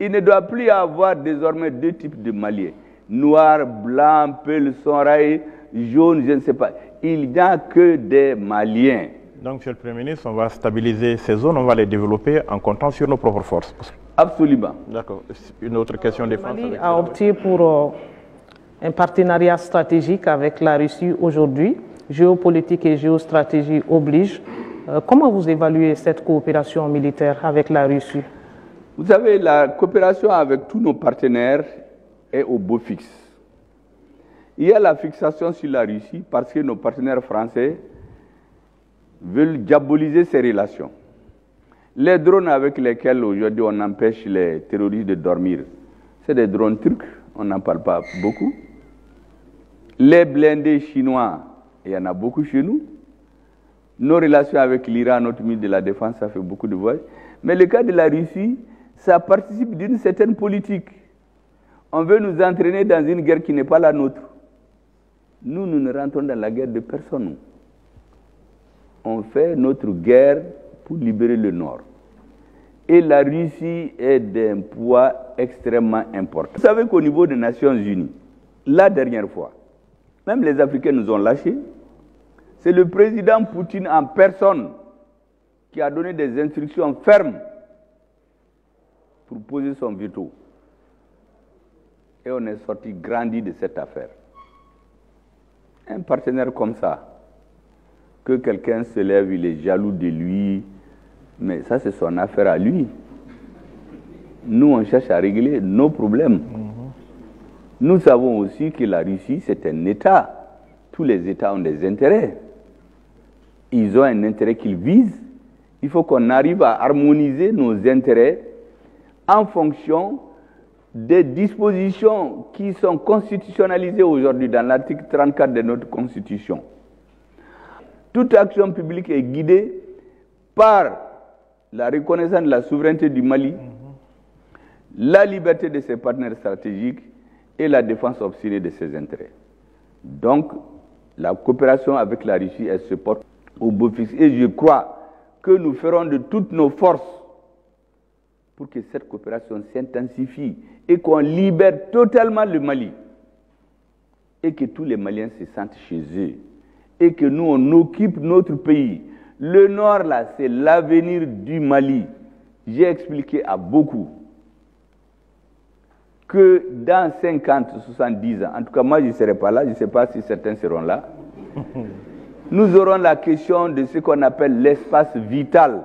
Il ne doit plus y avoir désormais deux types de Maliens. Noir, blanc, peul, sonrail, jaune, je ne sais pas. Il n'y a que des Maliens. Donc, Monsieur le Premier ministre, on va stabiliser ces zones, on va les développer en comptant sur nos propres forces. Absolument. D'accord. Une autre question de France. Le Mali a opté pour un partenariat stratégique avec la Russie aujourd'hui. Géopolitique et géostratégie obligent. Comment vous évaluez cette coopération militaire avec la Russie? Vous savez, la coopération avec tous nos partenaires est au beau fixe. Il y a la fixation sur la Russie parce que nos partenaires français veulent diaboliser ces relations. Les drones avec lesquels aujourd'hui on empêche les terroristes de dormir, c'est des drones turcs, on n'en parle pas beaucoup. Les blindés chinois, il y en a beaucoup chez nous. Nos relations avec l'Iran, notre ministre de la Défense, ça fait beaucoup de voyages. Mais le cas de la Russie, ça participe d'une certaine politique. On veut nous entraîner dans une guerre qui n'est pas la nôtre. Nous, nous ne rentrons dans la guerre de personne. On fait notre guerre pour libérer le Nord. Et la Russie est d'un poids extrêmement important. Vous savez qu'au niveau des Nations Unies, la dernière fois, même les Africains nous ont lâchés. C'est le président Poutine en personne qui a donné des instructions fermes pour poser son veto. Et on est sorti grandi de cette affaire. Un partenaire comme ça, que quelqu'un se lève, il est jaloux de lui, mais ça c'est son affaire à lui. Nous, on cherche à régler nos problèmes. Nous savons aussi que la Russie, c'est un État. Tous les États ont des intérêts. Ils ont un intérêt qu'ils visent. Il faut qu'on arrive à harmoniser nos intérêts en fonction des dispositions qui sont constitutionnalisées aujourd'hui dans l'article 34 de notre Constitution. Toute action publique est guidée par la reconnaissance de la souveraineté du Mali, la liberté de ses partenaires stratégiques et la défense obstinée de ses intérêts. Donc, la coopération avec la Russie, elle se porte au beau fixe. Et je crois que nous ferons de toutes nos forces pour que cette coopération s'intensifie et qu'on libère totalement le Mali. Et que tous les Maliens se sentent chez eux. Et que nous, on occupe notre pays. Le Nord, là, c'est l'avenir du Mali. J'ai expliqué à beaucoup que dans 50, 70 ans, en tout cas moi je ne serai pas là, je ne sais pas si certains seront là, nous aurons la question de ce qu'on appelle l'espace vital.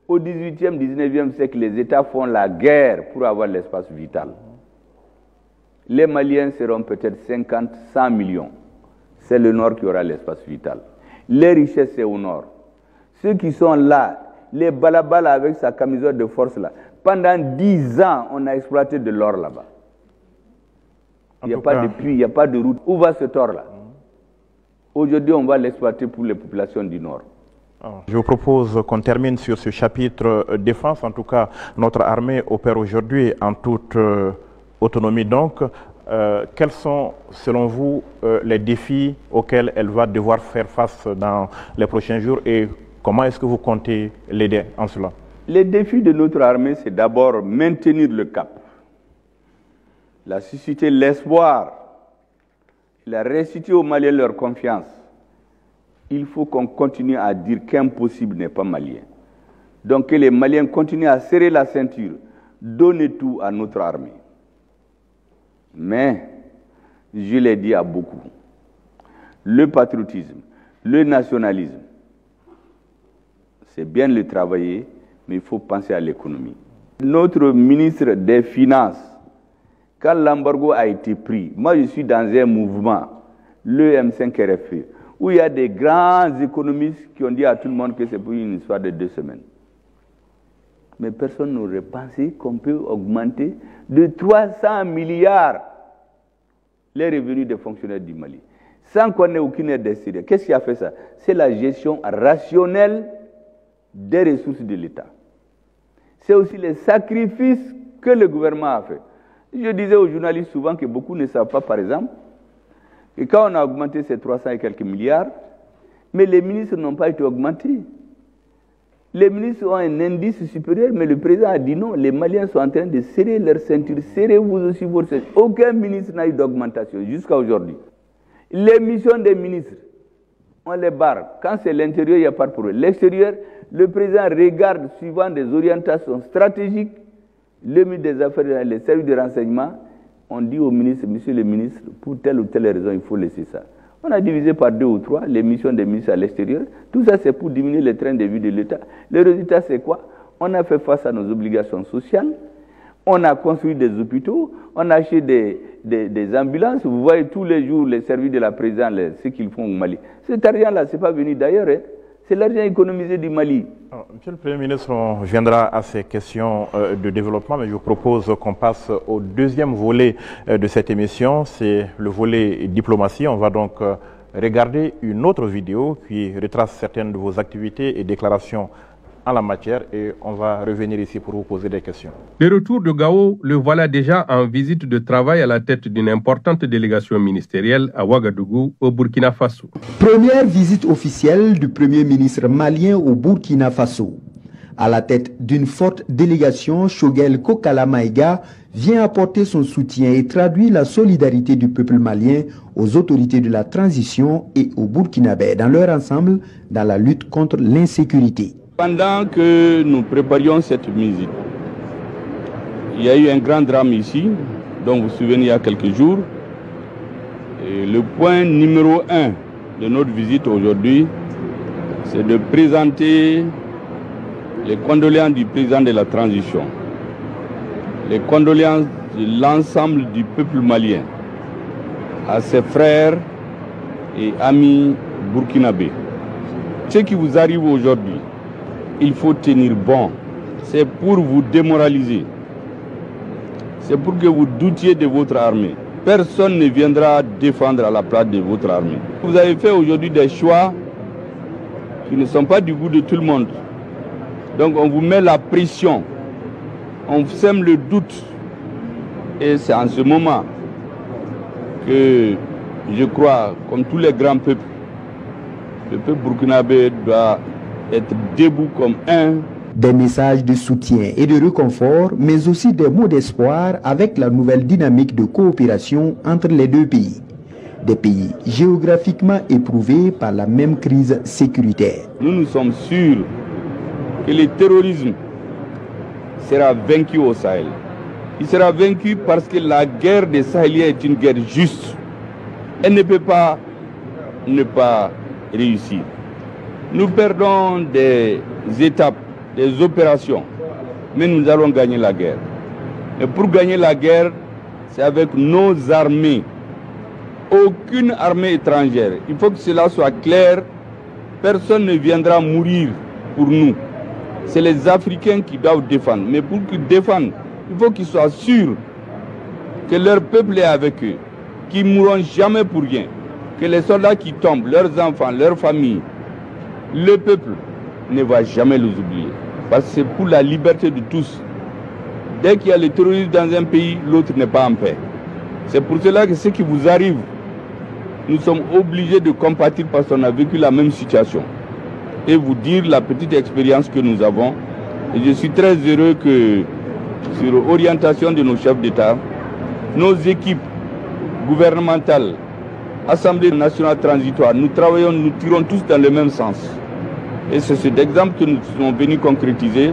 Au 18e, 19e siècle, les États font la guerre pour avoir l'espace vital. Les Maliens seront peut-être 50, 100 millions. C'est le Nord qui aura l'espace vital. Les richesses, c'est au Nord. Ceux qui sont là, les balabala avec sa camisole de force là, pendant 10 ans, on a exploité de l'or là-bas. Il n'y a pas de puits, il n'y a pas de route. Où va cet or-là? Aujourd'hui, on va l'exploiter pour les populations du Nord. Je vous propose qu'on termine sur ce chapitre défense. En tout cas, notre armée opère aujourd'hui en toute autonomie. Donc, quels sont, selon vous, les défis auxquels elle va devoir faire face dans les prochains jours et comment est-ce que vous comptez l'aider en cela? Les défis de notre armée, c'est d'abord maintenir le cap, la susciter l'espoir, la restituer aux Maliens leur confiance. Il faut qu'on continue à dire qu'impossible n'est pas malien. Donc que les Maliens continuent à serrer la ceinture, donner tout à notre armée. Mais, je l'ai dit à beaucoup, le patriotisme, le nationalisme, c'est bien le travailler, mais il faut penser à l'économie. Notre ministre des Finances, quand l'embargo a été pris, moi je suis dans un mouvement, le M5RFE, où il y a des grands économistes qui ont dit à tout le monde que c'est pour une histoire de 2 semaines. Mais personne n'aurait pensé qu'on peut augmenter de 300 milliards les revenus des fonctionnaires du Mali, sans qu'on ait aucune aide extérieure. Qu'est-ce qui a fait ça? C'est la gestion rationnelle des ressources de l'État. C'est aussi les sacrifices que le gouvernement a fait. Je disais aux journalistes souvent que beaucoup ne savent pas, par exemple, que quand on a augmenté ces 300 et quelques milliards, mais les ministres n'ont pas été augmentés. Les ministres ont un indice supérieur, mais le président a dit non, les Maliens sont en train de serrer leur ceinture, serrez-vous aussi votre ceinture. Aucun ministre n'a eu d'augmentation jusqu'à aujourd'hui. Les missions des ministres, on les barre. Quand c'est l'intérieur, il n'y a pas de problème. L'extérieur, le président regarde suivant des orientations stratégiques, le ministre des Affaires, les services de renseignement, on dit au ministre, monsieur le ministre, pour telle ou telle raison, il faut laisser ça. On a divisé par 2 ou 3 les missions des ministres à l'extérieur. Tout ça, c'est pour diminuer le train de vie de l'État. Le résultat, c'est quoi? On a fait face à nos obligations sociales, on a construit des hôpitaux, on a acheté des ambulances. Vous voyez tous les jours les services de la présidence, ce qu'ils font au Mali. Cet argent-là, ce n'est pas venu d'ailleurs, hein. C'est l'argent économisé du Mali. Monsieur le Premier ministre, on viendra à ces questions de développement, mais je vous propose qu'on passe au deuxième volet de cette émission, c'est le volet diplomatie. On va donc regarder une autre vidéo qui retrace certaines de vos activités et déclarations en la matière et on va revenir ici pour vous poser des questions. Le retour de Gao, le voilà déjà en visite de travail à la tête d'une importante délégation ministérielle à Ouagadougou, au Burkina Faso. Première visite officielle du Premier ministre malien au Burkina Faso. À la tête d'une forte délégation, Choguel Kokala Maïga vient apporter son soutien et traduit la solidarité du peuple malien aux autorités de la transition et aux Burkinabés dans leur ensemble dans la lutte contre l'insécurité. Pendant que nous préparions cette visite, il y a eu un grand drame ici, dont vous vous souvenez il y a quelques jours. Et le point numéro 1 de notre visite aujourd'hui, c'est de présenter les condoléances du président de la transition, les condoléances de l'ensemble du peuple malien à ses frères et amis burkinabés. Ce qui vous arrive aujourd'hui, il faut tenir bon. C'est pour vous démoraliser. C'est pour que vous doutiez de votre armée. Personne ne viendra défendre à la place de votre armée. Vous avez fait aujourd'hui des choix qui ne sont pas du goût de tout le monde. Donc on vous met la pression, on sème le doute. Et c'est en ce moment que je crois, comme tous les grands peuples, le peuple burkinabé doit être debout comme un. Des messages de soutien et de réconfort, mais aussi des mots d'espoir avec la nouvelle dynamique de coopération entre les deux pays. Des pays géographiquement éprouvés par la même crise sécuritaire. Nous sommes sûrs que le terrorisme sera vaincu au Sahel. Il sera vaincu parce que la guerre des Sahéliens est une guerre juste. Elle ne peut pas ne pas réussir. Nous perdons des étapes, des opérations, mais nous allons gagner la guerre. Et pour gagner la guerre, c'est avec nos armées. Aucune armée étrangère. Il faut que cela soit clair. Personne ne viendra mourir pour nous. C'est les Africains qui doivent défendre. Mais pour qu'ils défendent, il faut qu'ils soient sûrs que leur peuple est avec eux, qu'ils ne mourront jamais pour rien, que les soldats qui tombent, leurs enfants, leurs familles, le peuple ne va jamais les oublier. Parce que c'est pour la liberté de tous. Dès qu'il y a le terrorisme dans un pays, l'autre n'est pas en paix. C'est pour cela que ce qui vous arrive, nous sommes obligés de compatir parce qu'on a vécu la même situation. Et vous dire la petite expérience que nous avons. Et je suis très heureux que, sur orientation de nos chefs d'État, nos équipes gouvernementales, Assemblée nationale transitoire, nous travaillons, nous tirons tous dans le même sens. Et c'est cet exemple que nous sommes venus concrétiser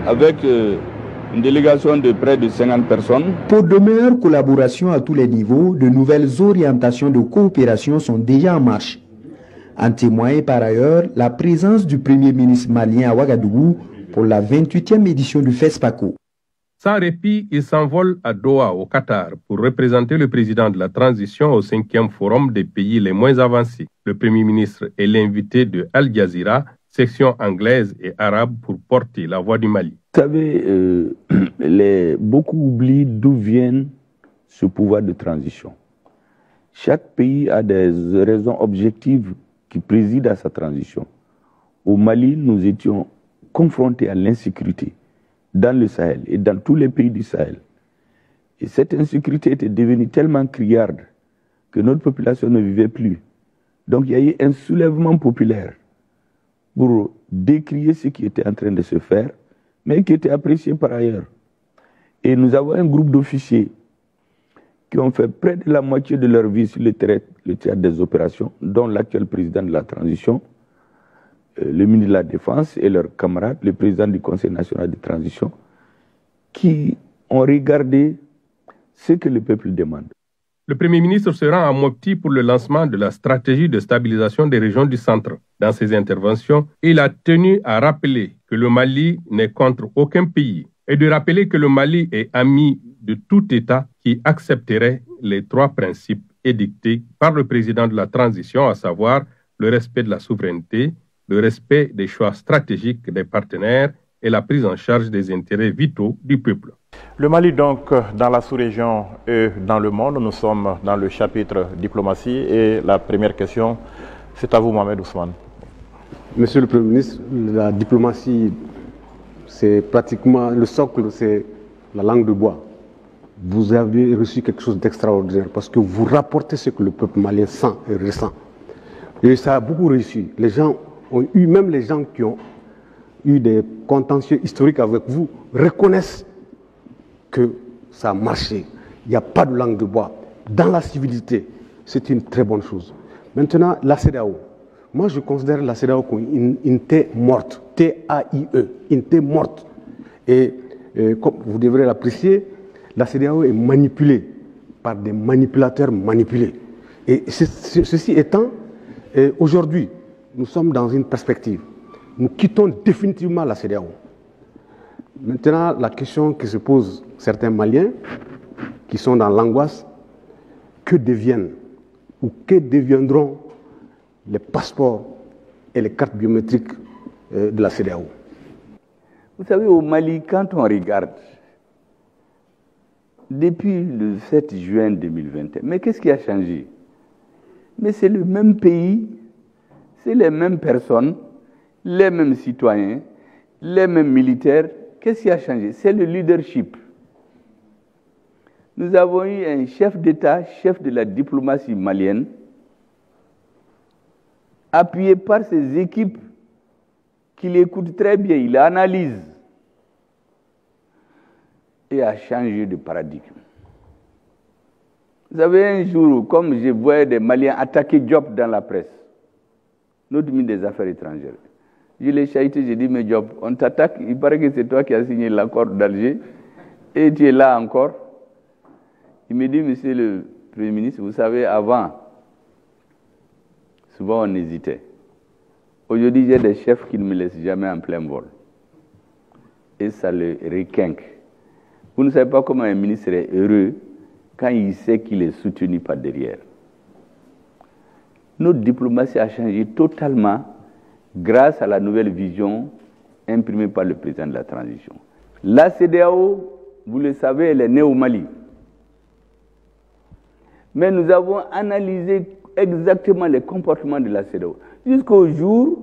avec une délégation de près de 50 personnes. Pour de meilleures collaborations à tous les niveaux, de nouvelles orientations de coopération sont déjà en marche. En témoigne par ailleurs la présence du Premier ministre malien à Ouagadougou pour la 28e édition du FESPACO. Sans répit, il s'envole à Doha, au Qatar, pour représenter le président de la transition au 5e forum des pays les moins avancés. Le Premier ministre est l'invité de Al Jazeera, section anglaise et arabe, pour porter la voix du Mali. Vous savez, beaucoup oublient d'où vient ce pouvoir de transition. Chaque pays a des raisons objectives qui président à sa transition. Au Mali, nous étions confrontés à l'insécurité dans le Sahel et dans tous les pays du Sahel. Et cette insécurité était devenue tellement criarde que notre population ne vivait plus. Donc il y a eu un soulèvement populaire pour décrier ce qui était en train de se faire, mais qui était apprécié par ailleurs. Et nous avons un groupe d'officiers qui ont fait près de la moitié de leur vie sur le théâtre des opérations, dont l'actuel président de la transition, le ministre de la Défense et leurs camarades, le président du Conseil national de transition, qui ont regardé ce que le peuple demande. Le Premier ministre se rend à Mopti pour le lancement de la stratégie de stabilisation des régions du centre. Dans ses interventions, il a tenu à rappeler que le Mali n'est contre aucun pays et de rappeler que le Mali est ami de tout État qui accepterait les 3 principes édictés par le président de la transition, à savoir le respect de la souveraineté, le respect des choix stratégiques des partenaires et la prise en charge des intérêts vitaux du peuple. Le Mali, donc, dans la sous-région et dans le monde, nous sommes dans le chapitre diplomatie et la première question, c'est à vous, Mohamed Ousmane. Monsieur le Premier ministre, la diplomatie, c'est pratiquement le socle, c'est la langue de bois. Vous avez reçu quelque chose d'extraordinaire parce que vous rapportez ce que le peuple malien sent et ressent. Et ça a beaucoup réussi. Les gens ont eu, même les gens qui ont eu des contentieux historiques avec vous, reconnaissent que ça a marché. Il n'y a pas de langue de bois. Dans la civilité, c'est une très bonne chose. Maintenant, la CEDEAO. Moi, je considère la CEDEAO comme une thé morte. T-A-I-E, une thé morte. Et comme vous devrez l'apprécier, la CEDEAO est manipulée par des manipulateurs manipulés. Et ceci étant, aujourd'hui, nous sommes dans une perspective. Nous quittons définitivement la CEDEAO. Maintenant, la question que se posent certains Maliens, qui sont dans l'angoisse, que deviennent ou que deviendront les passeports et les cartes biométriques de la CEDEAO? Vous savez, au Mali, quand on regarde, depuis le 7 juin 2021, mais qu'est-ce qui a changé? Mais c'est le même pays, c'est les mêmes personnes, les mêmes citoyens, les mêmes militaires. Qu'est-ce qui a changé? C'est le leadership. Nous avons eu un chef d'État, chef de la diplomatie malienne, appuyé par ses équipes qui l'écoutent très bien, il analyse et a changé de paradigme. Vous savez, un jour, comme je voyais des Maliens attaquer Diop dans la presse, notre ministre des Affaires étrangères, je l'ai chahuté, j'ai dit, mais Diop, on t'attaque, il paraît que c'est toi qui as signé l'accord d'Alger, et tu es là encore. Il me dit, monsieur le Premier ministre, vous savez, avant, souvent on hésitait. Aujourd'hui, j'ai des chefs qui ne me laissent jamais en plein vol. Et ça le requinque. Vous ne savez pas comment un ministre est heureux quand il sait qu'il est soutenu par derrière. Notre diplomatie a changé totalement grâce à la nouvelle vision imprimée par le président de la transition. La CEDEAO, vous le savez, elle est née au Mali. Mais nous avons analysé exactement les comportements de la CEDEAO. Jusqu'au jour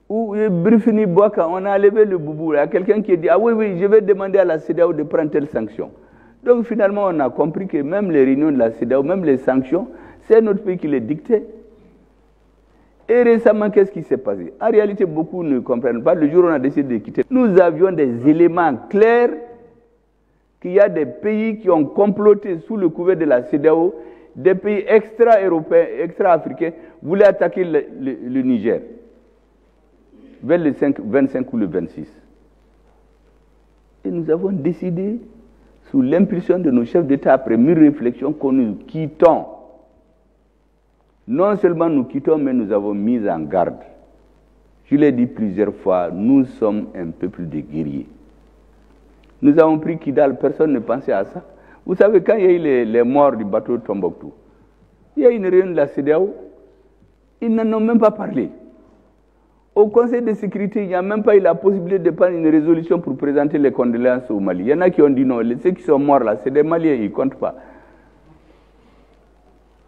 où, Brifini Boaka, on a levé le boubou. Il y a quelqu'un qui a dit, ah oui, je vais demander à la CEDEAO de prendre telle sanction. Donc finalement, on a compris que même les réunions de la CEDEAO, même les sanctions, c'est notre pays qui les dictait. Et récemment, qu'est-ce qui s'est passé? En réalité, beaucoup ne comprennent pas. Le jour où on a décidé de quitter, nous avions des éléments clairs qu'il y a des pays qui ont comploté sous le couvert de la CEDEAO, des pays extra-européens, extra-africains, voulaient attaquer le Niger, vers le 25 ou le 26. Et nous avons décidé, sous l'impulsion de nos chefs d'État, après mûre réflexion, que nous quittons. Non seulement nous quittons, mais nous avons mis en garde. Je l'ai dit plusieurs fois, nous sommes un peuple de guerriers. Nous avons pris Kidal, personne ne pensait à ça. Vous savez, quand il y a eu les morts du bateau de Tombouctou, il y a eu une réunion de la CEDEAO, ils n'en ont même pas parlé. Au Conseil de sécurité, il n'y a même pas eu la possibilité de prendre une résolution pour présenter les condoléances au Mali. Il y en a qui ont dit non, ceux qui sont morts là, c'est des Maliens, ils ne comptent pas.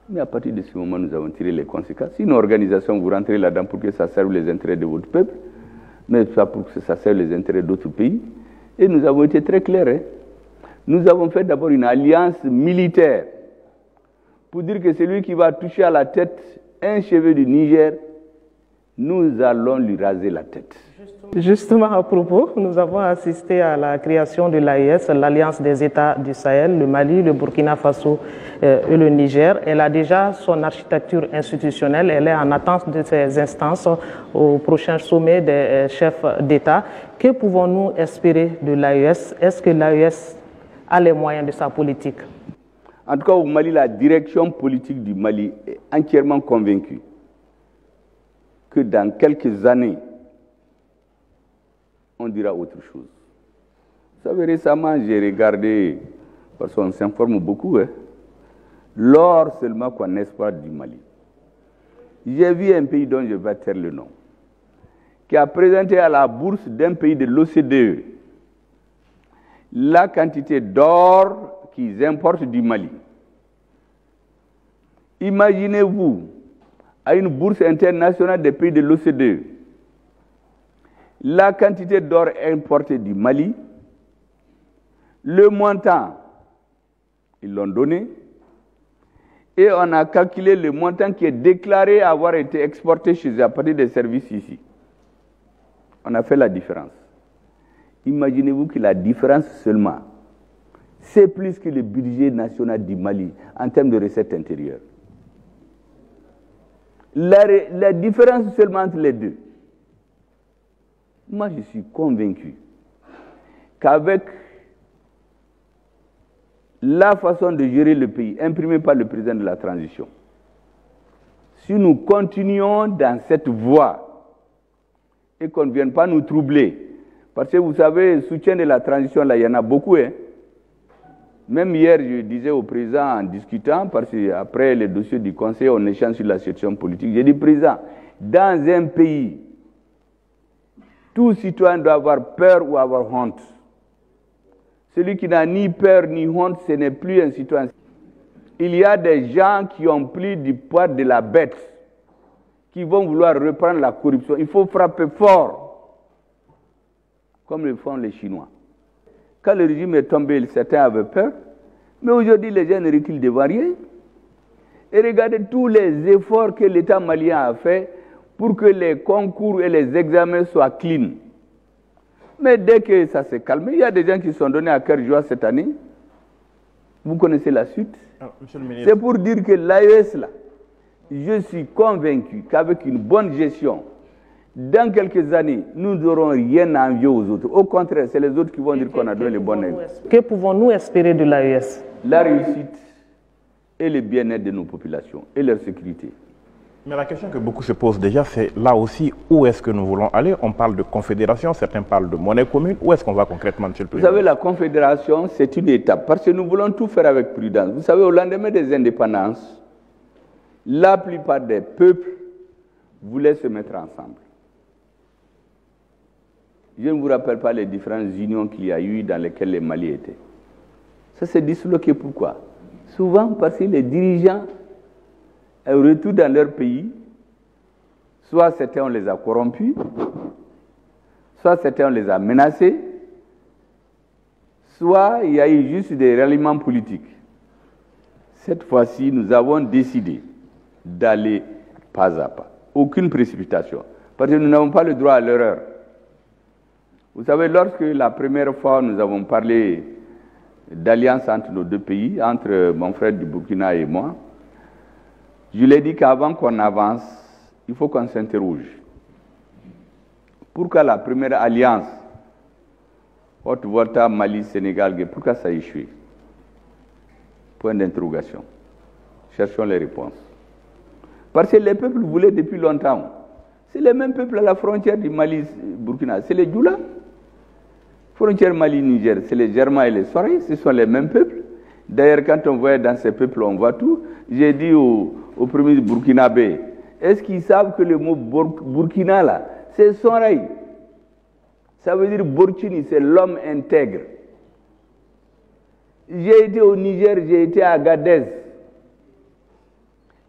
Mais à partir de ce moment, nous avons tiré les conséquences. Si une organisation, vous rentrez là-dedans pour que ça serve les intérêts de votre peuple, mais pas pour que ça serve les intérêts d'autres pays. Et nous avons été très clairs. Hein. Nous avons fait d'abord une alliance militaire pour dire que celui qui va toucher à la tête un cheveu du Niger, nous allons lui raser la tête. Justement, à propos, nous avons assisté à la création de l'AES, l'Alliance des États du Sahel, le Mali, le Burkina Faso et le Niger. Elle a déjà son architecture institutionnelle, elle est en attente de ces instances au prochain sommet des chefs d'État. Que pouvons-nous espérer de l'AES? Est-ce que l'AES a les moyens de sa politique? En tout cas, au Mali, la direction politique du Mali est entièrement convaincue que dans quelques années, on dira autre chose. Vous savez, récemment, j'ai regardé, parce qu'on s'informe beaucoup, hein, l'or seulement qu'on exploite du Mali. J'ai vu un pays dont je vais taire le nom, qui a présenté à la bourse d'un pays de l'OCDE la quantité d'or qu'ils importent du Mali. Imaginez-vous, à une bourse internationale des pays de l'OCDE, la quantité d'or importée du Mali, le montant, ils l'ont donné, et on a calculé le montant qui est déclaré avoir été exporté chez eux à partir des services ici. On a fait la différence. Imaginez-vous que la différence seulement, c'est plus que le budget national du Mali en termes de recettes intérieures. La différence seulement entre les deux. Moi, je suis convaincu qu'avec la façon de gérer le pays imprimée par le président de la transition, si nous continuons dans cette voie et qu'on ne vienne pas nous troubler, parce que vous savez, le soutien de la transition, là, il y en a beaucoup. Hein. Même hier, je disais au président en discutant, parce qu'après les dossiers du Conseil, on échange sur la situation politique. J'ai dit, président, dans un pays, tout citoyen doit avoir peur ou avoir honte. Celui qui n'a ni peur ni honte, ce n'est plus un citoyen. Il y a des gens qui ont pris du poids de la bête, qui vont vouloir reprendre la corruption. Il faut frapper fort, comme le font les Chinois. Quand le régime est tombé, certains avaient peur, mais aujourd'hui les gens ne reculent devant rien. Et regardez tous les efforts que l'État malien a fait pour que les concours et les examens soient clean. Mais dès que ça s'est calmé, il y a des gens qui se sont donnés à cœur joie cette année. Vous connaissez la suite. C'est pour dire que l'AES, là, je suis convaincu qu'avec une bonne gestion, dans quelques années, nous n'aurons rien à envier aux autres. Au contraire, c'est les autres qui vont dire qu'on a donné les bonnes aides. Que pouvons-nous espérer de l'AES? La réussite et le bien-être de nos populations et leur sécurité. Mais la question que beaucoup se posent déjà, c'est là aussi, où est-ce que nous voulons aller? On parle de confédération, certains parlent de monnaie commune. Où est-ce qu'on va concrètement, monsieur le président? Vous savez, la confédération, c'est une étape, parce que nous voulons tout faire avec prudence. Vous savez, au lendemain des indépendances, la plupart des peuples voulaient se mettre ensemble. Je ne vous rappelle pas les différentes unions qu'il y a eu dans lesquelles les Mali étaient. Ça s'est disloqué. Pourquoi? Souvent parce que les dirigeants, au retour dans leur pays, soit certains on les a corrompus, soit certains on les a menacés, soit il y a eu juste des ralliements politiques. Cette fois-ci, nous avons décidé d'aller pas à pas. Aucune précipitation. Parce que nous n'avons pas le droit à l'erreur. Vous savez, lorsque la première fois nous avons parlé d'alliance entre nos deux pays, entre mon frère du Burkina et moi, je lui ai dit qu'avant qu'on avance, il faut qu'on s'interroge. Pourquoi la première alliance, Haute-Volta, Mali, Sénégal, pourquoi ça a échoué? Point d'interrogation. Cherchons les réponses. Parce que les peuples voulaient depuis longtemps. C'est les mêmes peuples à la frontière du Mali-Burkina. C'est les Djoula. Frontière Mali-Niger, c'est les Germains et les Sorais. Ce sont les mêmes peuples. D'ailleurs, quand on voit dans ces peuples, on voit tout. J'ai dit au premier burkinabé, est-ce qu'ils savent que le mot Burkina, là, c'est Sorai? Ça veut dire Burkini, c'est l'homme intègre. J'ai été au Niger, j'ai été à Agadez.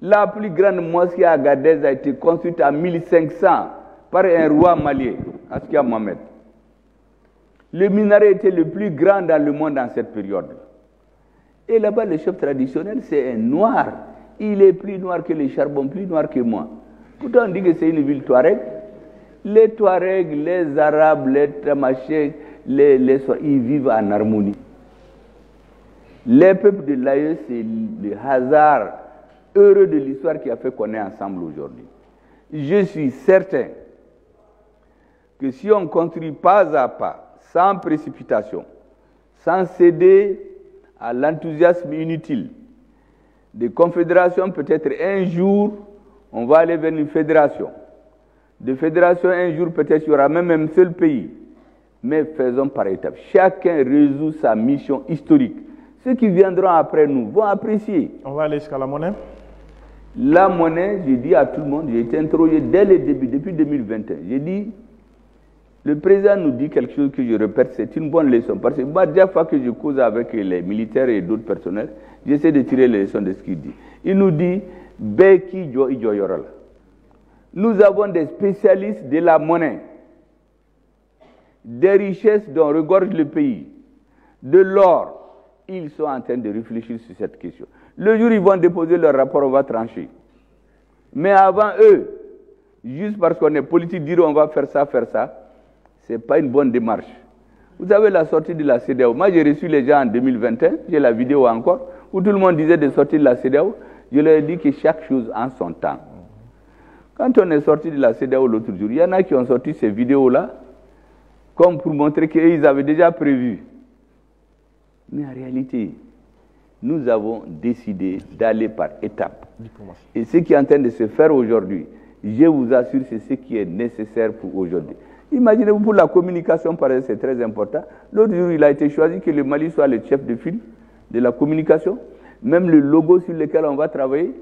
La plus grande mosquée à Agadez a été construite en 1500 par un roi malien, Askia Mohamed. Le minaret était le plus grand dans le monde dans cette période. Et là-bas, le chef traditionnel, c'est un noir. Il est plus noir que les charbons, plus noir que moi. Pourtant, on dit que c'est une ville Touareg. Les Touaregs, les Arabes, les Tamasheks, ils vivent en harmonie. Les peuples de l'AE, c'est le hasard heureux de l'histoire qui a fait qu'on est ensemble aujourd'hui. Je suis certain que si on construit pas à pas, sans précipitation, sans céder à l'enthousiasme inutile des confédérations, peut-être un jour, on va aller vers une fédération. De fédération, un jour, peut-être il y aura même un seul pays. Mais faisons par étapes. Chacun résout sa mission historique. Ceux qui viendront après nous vont apprécier. On va aller jusqu'à la monnaie. La monnaie, j'ai dit à tout le monde, j'ai été interrogé dès le début, depuis 2021. J'ai dit, le président nous dit quelque chose que je répète, c'est une bonne leçon. Parce que moi, chaque fois que je cause avec les militaires et d'autres personnels, j'essaie de tirer les leçons de ce qu'il dit. Il nous dit, Beki Jo Ijoyorala. Nous avons des spécialistes de la monnaie, des richesses dont regorge le pays, de l'or. Ils sont en train de réfléchir sur cette question. Le jour où ils vont déposer leur rapport, on va trancher. Mais avant eux, juste parce qu'on est politique, dire on va faire ça, ce n'est pas une bonne démarche. Vous avez la sortie de la CEDEAO. Moi, j'ai reçu les gens en 2021, j'ai la vidéo encore, où tout le monde disait de sortir de la CEDEAO. Je leur ai dit que chaque chose en son temps. Quand on est sorti de la CEDEAO l'autre jour, il y en a qui ont sorti ces vidéos-là, comme pour montrer qu'ils avaient déjà prévu. Mais en réalité, nous avons décidé d'aller par étapes. Et ce qui est en train de se faire aujourd'hui, je vous assure, c'est ce qui est nécessaire pour aujourd'hui. Imaginez-vous, pour la communication, par exemple, c'est très important. L'autre jour, il a été choisi que le Mali soit le chef de file de la communication. Même le logo sur lequel on va travailler,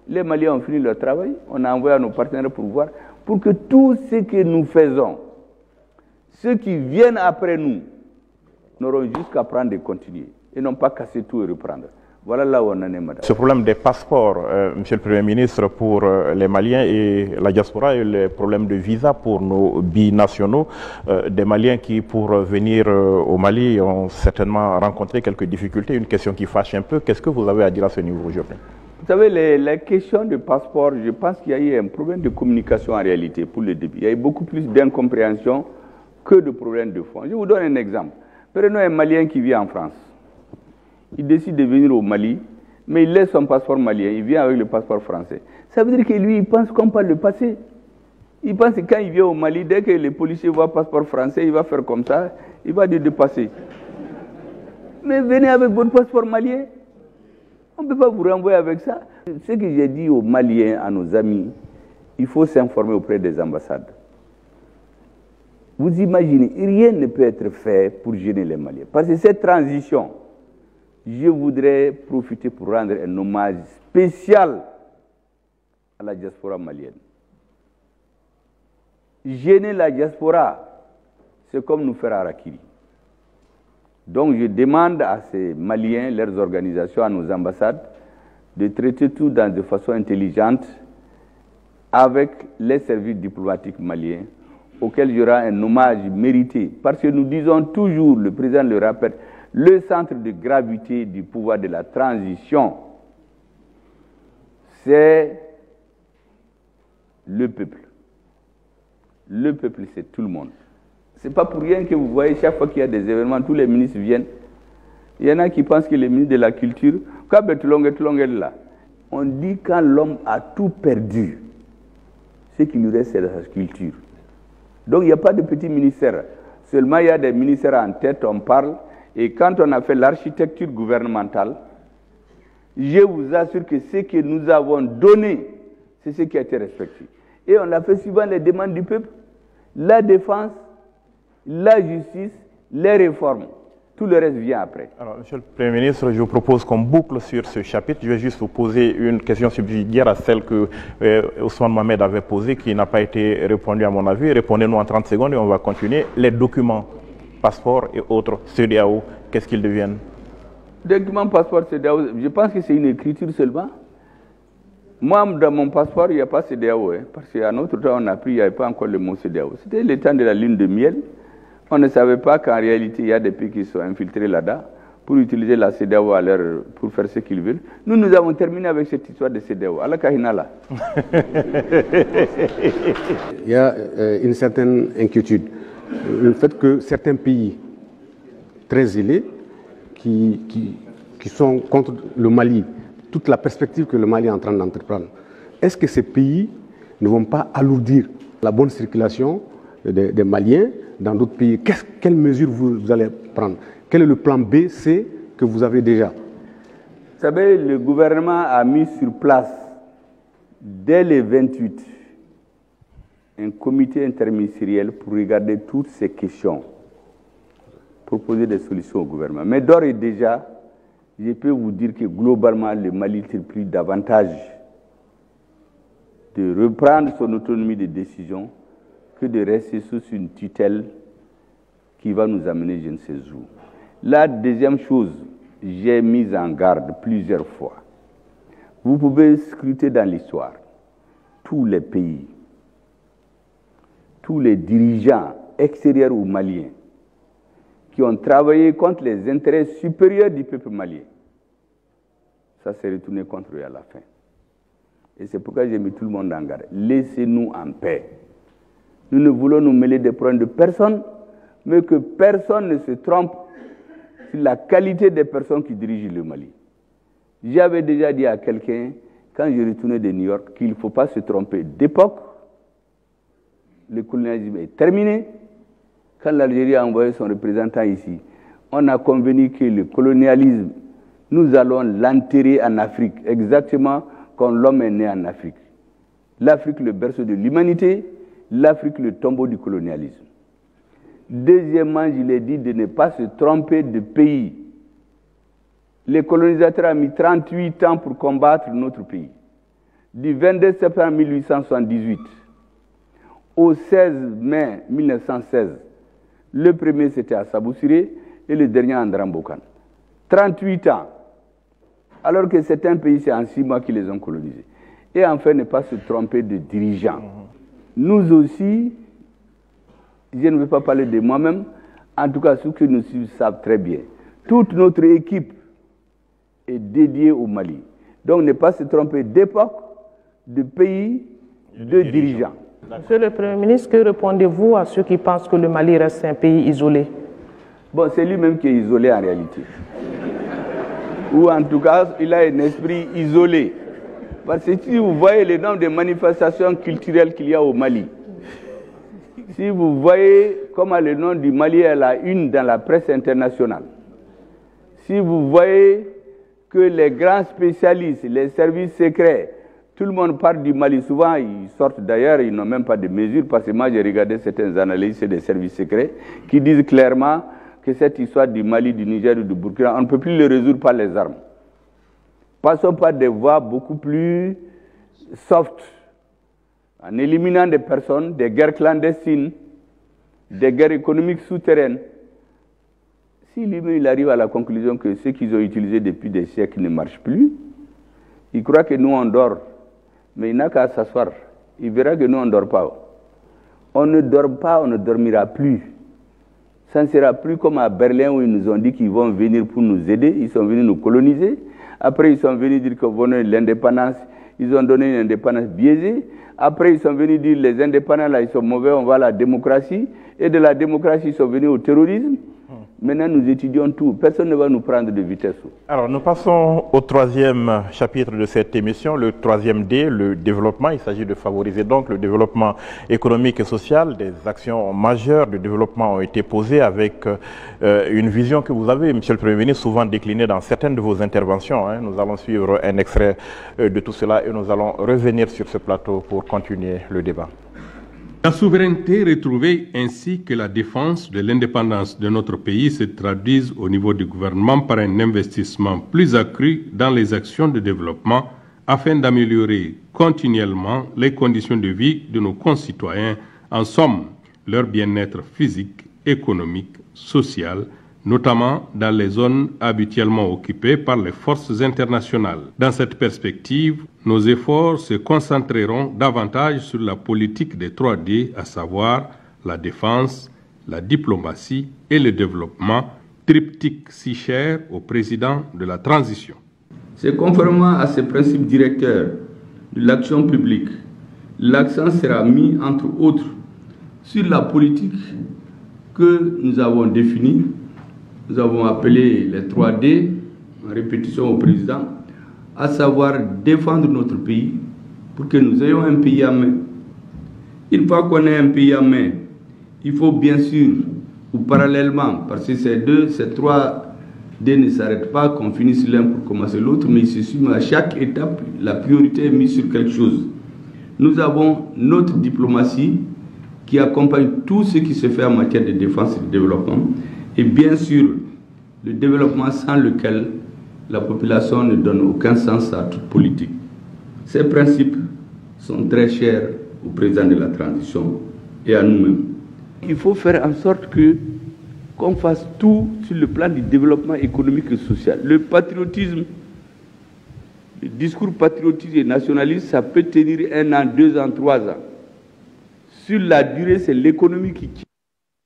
les Maliens ont fini leur travail. On a envoyé à nos partenaires pour voir, pour que tout ce que nous faisons, ceux qui viennent après nous, n'auront juste qu'à prendre et continuer. Et non pas casser tout et reprendre. Voilà là où on en est, madame. Ce problème des passeports, monsieur le Premier ministre, pour les Maliens et la diaspora, et le problème de visa pour nos binationaux, des Maliens qui, pour venir au Mali, ont certainement rencontré quelques difficultés, une question qui fâche un peu. Qu'est-ce que vous avez à dire à ce niveau aujourd'hui? Vous savez, les questions de passeport, je pense qu'il y a eu un problème de communication en réalité pour le début. Il y a eu beaucoup plus d'incompréhension que de problèmes de fond. Je vous donne un exemple. Prenons un Malien qui vit en France. Il décide de venir au Mali, mais il laisse son passeport malien, il vient avec le passeport français. Ça veut dire que lui, il pense qu'on parle le passé. Il pense que quand il vient au Mali, dès que les policiers voient le passeport français, il va faire comme ça, il va dire de passer. Mais venez avec votre passeport malien. On ne peut pas vous renvoyer avec ça. Ce que j'ai dit aux Maliens, à nos amis, il faut s'informer auprès des ambassades. Vous imaginez, rien ne peut être fait pour gêner les Maliens. Parce que cette transition, je voudrais profiter pour rendre un hommage spécial à la diaspora malienne. Gêner la diaspora, c'est comme nous faire harakiri. Donc je demande à ces Maliens, leurs organisations, à nos ambassades, de traiter tout de façon intelligente avec les services diplomatiques maliens, auxquels il y aura un hommage mérité. Parce que nous disons toujours, le président le rappelle, le centre de gravité du pouvoir de la transition, c'est le peuple. Le peuple, c'est tout le monde. Ce n'est pas pour rien que vous voyez, chaque fois qu'il y a des événements, tous les ministres viennent. Il y en a qui pensent que les ministres de la culture, là, on dit quand l'homme a tout perdu, ce qui lui reste, c'est sa culture. Donc il n'y a pas de petit ministère. Seulement il y a des ministères en tête, on parle. Et quand on a fait l'architecture gouvernementale, je vous assure que ce que nous avons donné, c'est ce qui a été respecté. Et on a fait suivant les demandes du peuple, la défense, la justice, les réformes. Tout le reste vient après. Alors, monsieur le Premier ministre, je vous propose qu'on boucle sur ce chapitre. Je vais juste vous poser une question subsidiaire à celle que Ousmane Mohamed avait posée, qui n'a pas été répondue à mon avis. Répondez-nous en 30 secondes et on va continuer. Les documents, passeport et autres, CEDEAO, qu'est-ce qu'ils deviennent? Documents, passeport, CEDEAO, je pense que c'est une écriture seulement. Moi, dans mon passeport, il n'y a pas CEDEAO, parce qu'à notre temps, on a pris, il n'y avait pas encore le mot CEDEAO. C'était le temps de la lune de miel. On ne savait pas qu'en réalité, il y a des pays qui sont infiltrés là-dedans pour utiliser la CEDEAO pour faire ce qu'ils veulent. Nous avons terminé avec cette histoire de CEDEAO. Allah Kahinala. Il y a une certaine inquiétude. Le fait que certains pays très zélés qui sont contre le Mali, toute la perspective que le Mali est en train d'entreprendre, est-ce que ces pays ne vont pas alourdir la bonne circulation des Maliens dans d'autres pays? Quelles mesures vous allez prendre? Quel est le plan B, C que vous avez déjà? Vous savez, le gouvernement a mis sur place, dès le 28, un comité interministériel pour regarder toutes ces questions, proposer des solutions au gouvernement. Mais d'ores et déjà, je peux vous dire que globalement, le Mali a pris davantage de reprendre son autonomie de décision que de rester sous une tutelle qui va nous amener je ne sais où. La deuxième chose, j'ai mis en garde plusieurs fois. Vous pouvez scruter dans l'histoire tous les pays, tous les dirigeants extérieurs ou maliens qui ont travaillé contre les intérêts supérieurs du peuple malien. Ça s'est retourné contre eux à la fin. Et c'est pourquoi j'ai mis tout le monde en garde. Laissez-nous en paix. Nous ne voulons nous mêler des problèmes de personne. mais que personne ne se trompe sur la qualité des personnes qui dirigent le Mali. J'avais déjà dit à quelqu'un, quand je retournais de New York, qu'il ne faut pas se tromper d'époque. Le colonialisme est terminé. Quand l'Algérie a envoyé son représentant ici, on a convenu que le colonialisme, nous allons l'enterrer en Afrique, exactement comme l'homme est né en Afrique. L'Afrique, le berceau de l'humanité, l'Afrique, le tombeau du colonialisme. Deuxièmement, je l'ai dit de ne pas se tromper de pays. Les colonisateurs ont mis 38 ans pour combattre notre pays. Du 22 septembre 1878 au 16 mai 1916, le premier c'était à Saboussiré et le dernier à Ndrambokan. 38 ans. Alors que certains pays, c'est en 6 mois qu'ils les ont colonisés. Et enfin, ne pas se tromper de dirigeants. Nous aussi, je ne vais pas parler de moi-même, en tout cas ceux qui nous suivent savent très bien. Toute notre équipe est dédiée au Mali. Donc ne pas se tromper d'époque, de pays, de dirigeants. Monsieur le Premier ministre, que répondez-vous à ceux qui pensent que le Mali reste un pays isolé? Bon, c'est lui-même qui est isolé en réalité. Ou en tout cas, il a un esprit isolé. Parce que si vous voyez le nombre de manifestations culturelles qu'il y a au Mali, si vous voyez comment le nom du Mali est la une dans la presse internationale, si vous voyez que les grands spécialistes, les services secrets, tout le monde parle du Mali, souvent ils sortent d'ailleurs, ils n'ont même pas de mesures, parce que moi j'ai regardé certaines analyses des services secrets qui disent clairement que cette histoire du Mali, du Niger ou du Burkina, on ne peut plus le résoudre par les armes. Passons par des voies beaucoup plus soft, en éliminant des personnes, des guerres clandestines, des guerres économiques souterraines. Si lui-même il arrive à la conclusion que ce qu'ils ont utilisé depuis des siècles ne marche plus, il croit que nous on dort, mais il n'a qu'à s'asseoir. Il verra que nous on ne dort pas. On ne dort pas, on ne dormira plus. Ça ne sera plus comme à Berlin où ils nous ont dit qu'ils vont venir pour nous aider, ils sont venus nous coloniser. Après, ils sont venus dire qu'on veut l'indépendance, ils ont donné une indépendance biaisée. Après, ils sont venus dire les indépendants, là, ils sont mauvais, on va à la démocratie. Et de la démocratie, ils sont venus au terrorisme. Maintenant, nous étudions tout. Personne ne va nous prendre de vitesse. Alors, nous passons au troisième chapitre de cette émission, le troisième D, le développement. Il s'agit de favoriser donc le développement économique et social. Des actions majeures de développement ont été posées avec une vision que vous avez, Monsieur le Premier ministre, souvent déclinée dans certaines de vos interventions. Nous allons suivre un extrait de tout cela et nous allons revenir sur ce plateau pour continuer le débat. La souveraineté retrouvée ainsi que la défense de l'indépendance de notre pays se traduisent au niveau du gouvernement par un investissement plus accru dans les actions de développement afin d'améliorer continuellement les conditions de vie de nos concitoyens, en somme, leur bien-être physique, économique, social, notamment dans les zones habituellement occupées par les forces internationales. Dans cette perspective, nos efforts se concentreront davantage sur la politique des 3D, à savoir la défense, la diplomatie et le développement, triptyque si cher au président de la transition. C'est conformément à ces principes directeurs de l'action publique, l'accent sera mis, entre autres, sur la politique que nous avons définie. Nous avons appelé les 3D, en répétition au président, à savoir défendre notre pays pour que nous ayons un pays en main. Une fois qu'on a un pays en main, il faut bien sûr, ou parallèlement, parce que ces 3D ne s'arrêtent pas, qu'on finisse l'un pour commencer l'autre, mais il se suit à chaque étape, la priorité est mise sur quelque chose. Nous avons notre diplomatie qui accompagne tout ce qui se fait en matière de défense et de développement. Et bien sûr, le développement sans lequel la population ne donne aucun sens à toute politique. Ces principes sont très chers au président de la transition et à nous-mêmes. Il faut faire en sorte qu'on fasse tout sur le plan du développement économique et social. Le patriotisme, le discours patriotique et nationaliste, ça peut tenir 1 an, 2 ans, 3 ans. Sur la durée, c'est l'économie qui tient.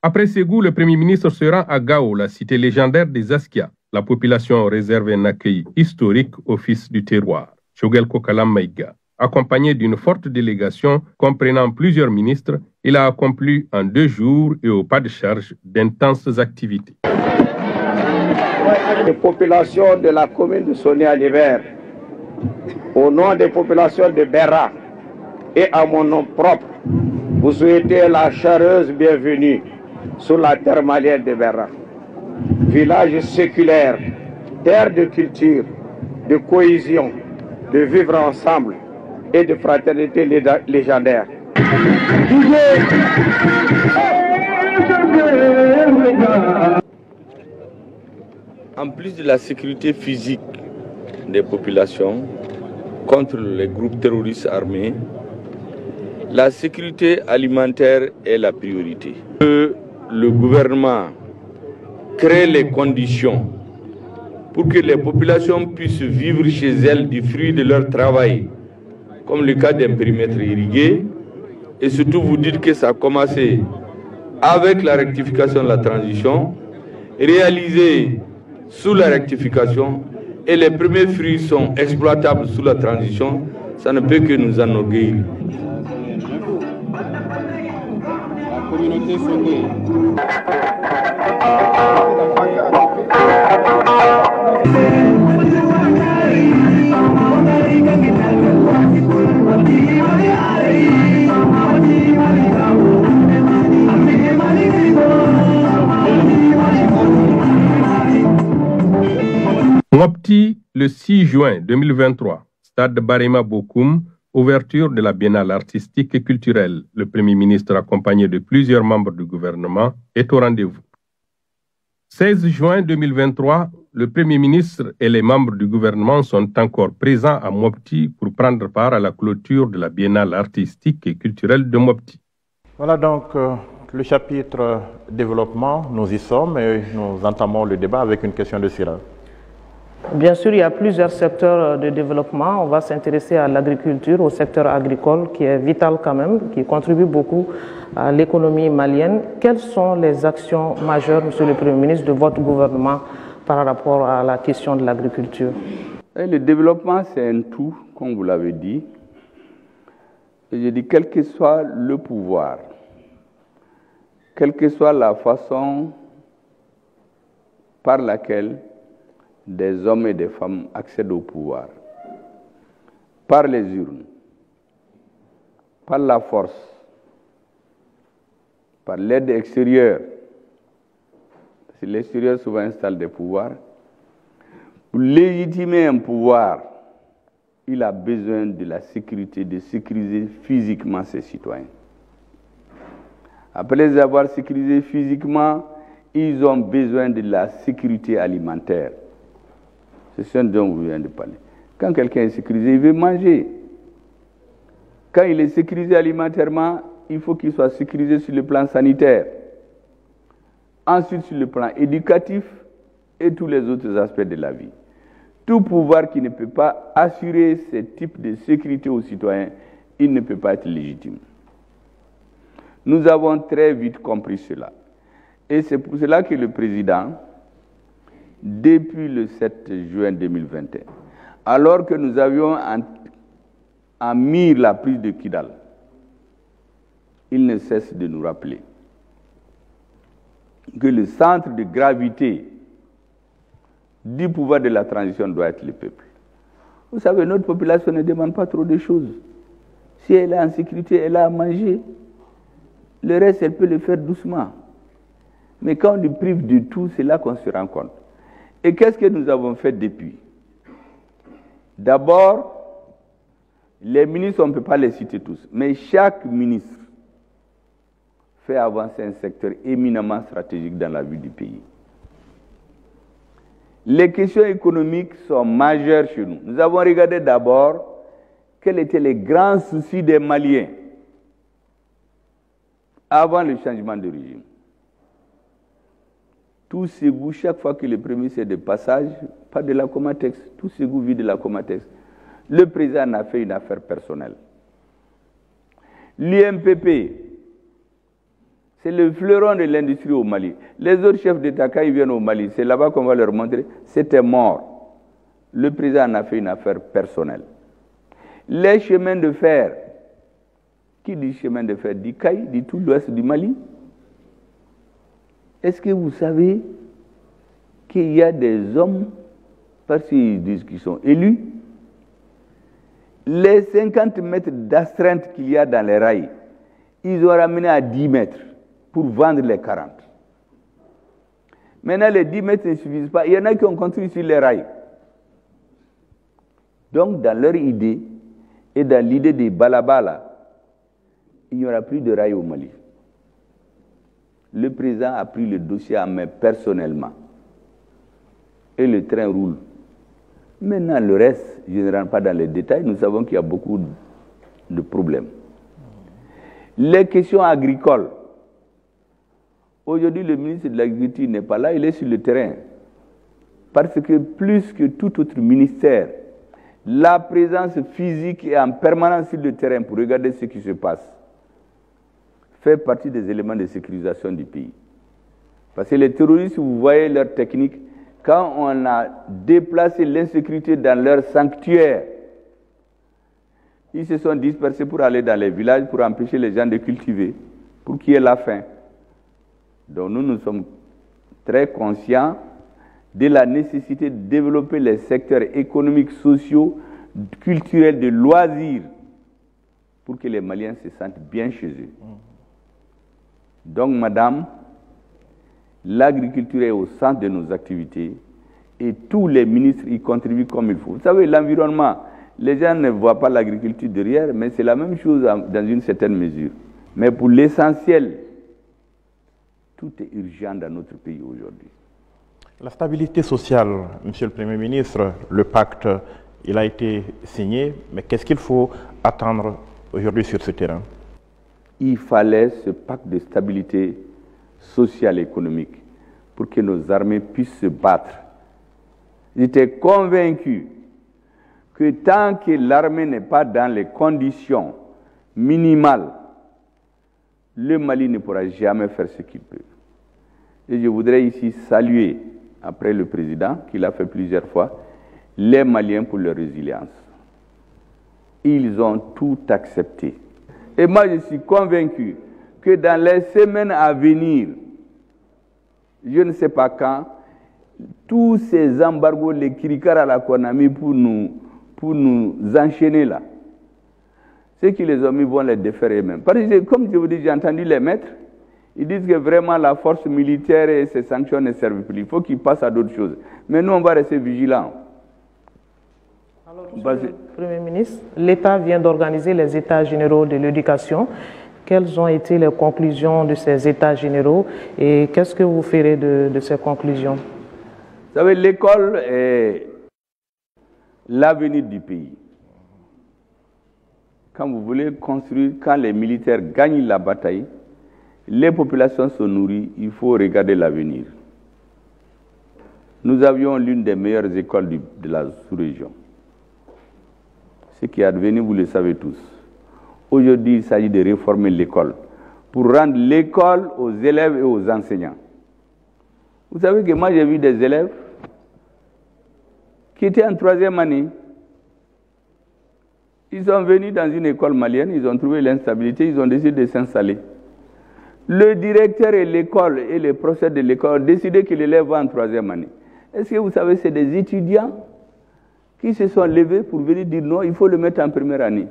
Après Ségou, le Premier ministre se rend à Gao, la cité légendaire des Askia. La population réserve un accueil historique au fils du terroir. Shogel Kokalam Maïga accompagné d'une forte délégation comprenant plusieurs ministres. Il a accompli en 2 jours et au pas de charge d'intenses activités. Les populations de la commune de Sonia-Libert, au nom des populations de Berra et à mon nom propre, vous souhaitez la chaleureuse bienvenue sur la terre malienne de Berra. Village séculaire, terre de culture, de cohésion, de vivre ensemble et de fraternité légendaire. En plus de la sécurité physique des populations contre les groupes terroristes armés, la sécurité alimentaire est la priorité. Le gouvernement crée les conditions pour que les populations puissent vivre chez elles du fruit de leur travail, comme le cas d'un périmètre irrigué. Et surtout vous dites que ça a commencé avec la rectification de la transition, réalisée sous la rectification, et les premiers fruits sont exploitables sous la transition. Ça ne peut que nous enorgueillir. La communauté Mopti, le 6 juin 2023, stade Barema Bokoum, ouverture de la biennale artistique et culturelle. Le Premier ministre, accompagné de plusieurs membres du gouvernement, est au rendez-vous. 16 juin 2023, le Premier ministre et les membres du gouvernement sont encore présents à Mopti pour prendre part à la clôture de la biennale artistique et culturelle de Mopti. Voilà donc le chapitre développement. Nous y sommes et nous entamons le débat avec une question de Sira. Bien sûr, il y a plusieurs secteurs de développement. On va s'intéresser à l'agriculture, au secteur agricole qui est vital quand même, qui contribue beaucoup à l'économie malienne. Quelles sont les actions majeures, Monsieur le Premier ministre, de votre gouvernement par rapport à la question de l'agriculture? Le développement, c'est un tout, comme vous l'avez dit. Et je dis, quel que soit le pouvoir, quelle que soit la façon par laquelle des hommes et des femmes accèdent au pouvoir, par les urnes, par la force, par l'aide extérieure. Parce que l'extérieur souvent installe des pouvoirs. Pour légitimer un pouvoir, il a besoin de la sécurité, de sécuriser physiquement ses citoyens. Après les avoir sécurisés physiquement, ils ont besoin de la sécurité alimentaire. C'est ce dont vous venez de parler. Quand quelqu'un est sécurisé, il veut manger. Quand il est sécurisé alimentairement, il faut qu'il soit sécurisé sur le plan sanitaire. Ensuite, sur le plan éducatif et tous les autres aspects de la vie. Tout pouvoir qui ne peut pas assurer ce type de sécurité aux citoyens, il ne peut pas être légitime. Nous avons très vite compris cela. Et c'est pour cela que le président, depuis le 7 juin 2021, alors que nous avions en mire la prise de Kidal, il ne cesse de nous rappeler que le centre de gravité du pouvoir de la transition doit être le peuple. Vous savez, notre population ne demande pas trop de choses. Si elle est en sécurité, elle a à manger. Le reste, elle peut le faire doucement. Mais quand on lui prive de tout, c'est là qu'on se rend compte. Et qu'est-ce que nous avons fait depuis? D'abord, les ministres, on ne peut pas les citer tous, mais chaque ministre fait avancer un secteur éminemment stratégique dans la vie du pays. Les questions économiques sont majeures chez nous. Nous avons regardé d'abord quels étaient les grands soucis des Maliens avant le changement de régime. Tout Ségou, chaque fois que le Premier ministre est de passage, pas de la Comatex, tout Ségou vit de la Comatex. Le président en a fait une affaire personnelle. L'IMPP, c'est le fleuron de l'industrie au Mali. Les autres chefs d'État, quand ils viennent au Mali, c'est là-bas qu'on va leur montrer, c'était mort. Le président en a fait une affaire personnelle. Les chemins de fer, qui dit chemin de fer dit Caille, dit tout l'ouest du Mali. Est-ce que vous savez qu'il y a des hommes, parce qu'ils disent qu'ils sont élus, les 50 mètres d'astreinte qu'il y a dans les rails, ils ont ramené à 10 mètres pour vendre les 40. Maintenant, les 10 mètres ne suffisent pas. Il y en a qui ont construit sur les rails. Donc, dans leur idée, et dans l'idée des Balabala, il n'y aura plus de rails au Mali. Le président a pris le dossier en main personnellement. Et le train roule. Maintenant, le reste, je ne rentre pas dans les détails, nous savons qu'il y a beaucoup de problèmes. Les questions agricoles. Aujourd'hui, le ministre de l'Agriculture n'est pas là, il est sur le terrain. Parce que plus que tout autre ministère, la présence physique est en permanence sur le terrain pour regarder ce qui se passe, fait partie des éléments de sécurisation du pays. Parce que les terroristes, vous voyez leur technique, quand on a déplacé l'insécurité dans leur sanctuaire, ils se sont dispersés pour aller dans les villages, pour empêcher les gens de cultiver, pour qu'il y ait la faim. Donc nous sommes très conscients de la nécessité de développer les secteurs économiques, sociaux, culturels, de loisirs, pour que les Maliens se sentent bien chez eux. Donc, madame, l'agriculture est au centre de nos activités et tous les ministres y contribuent comme il faut. Vous savez, l'environnement, les gens ne voient pas l'agriculture derrière, mais c'est la même chose dans une certaine mesure. Mais pour l'essentiel, tout est urgent dans notre pays aujourd'hui. La stabilité sociale, Monsieur le Premier ministre, le pacte, il a été signé, mais qu'est-ce qu'il faut attendre aujourd'hui sur ce terrain? Il fallait ce pacte de stabilité sociale et économique pour que nos armées puissent se battre. J'étais convaincu que tant que l'armée n'est pas dans les conditions minimales, le Mali ne pourra jamais faire ce qu'il peut. Et je voudrais ici saluer, après le président, qui l'a fait plusieurs fois, les Maliens pour leur résilience. Ils ont tout accepté. Et moi, je suis convaincu que dans les semaines à venir, je ne sais pas quand, tous ces embargos, les kirikara qu'on a mis pour nous enchaîner là, ceux qui les ont mis vont les défaire eux-mêmes. Parce que, comme je vous dis, j'ai entendu les maîtres, ils disent que vraiment la force militaire et ces sanctions ne servent plus. Il faut qu'ils passent à d'autres choses. Mais nous, on va rester vigilants. Alors, Monsieur le Premier ministre, l'État vient d'organiser les États généraux de l'éducation. Quelles ont été les conclusions de ces États généraux et qu'est-ce que vous ferez de ces conclusions? Vous savez, l'école est l'avenir du pays. Quand vous voulez construire, quand les militaires gagnent la bataille, les populations sont nourries, il faut regarder l'avenir. Nous avions l'une des meilleures écoles de la sous-région. Ce qui est advenu, vous le savez tous. Aujourd'hui, il s'agit de réformer l'école pour rendre l'école aux élèves et aux enseignants. Vous savez que moi, j'ai vu des élèves qui étaient en 3e année. Ils sont venus dans une école malienne, ils ont trouvé l'instabilité, ils ont décidé de s'installer. Le directeur et l'école et les professeurs de l'école ont décidé que l'élève va en 3e année. Est-ce que vous savez, c'est des étudiants qui se sont levés pour venir dire non, il faut le mettre en 1re année.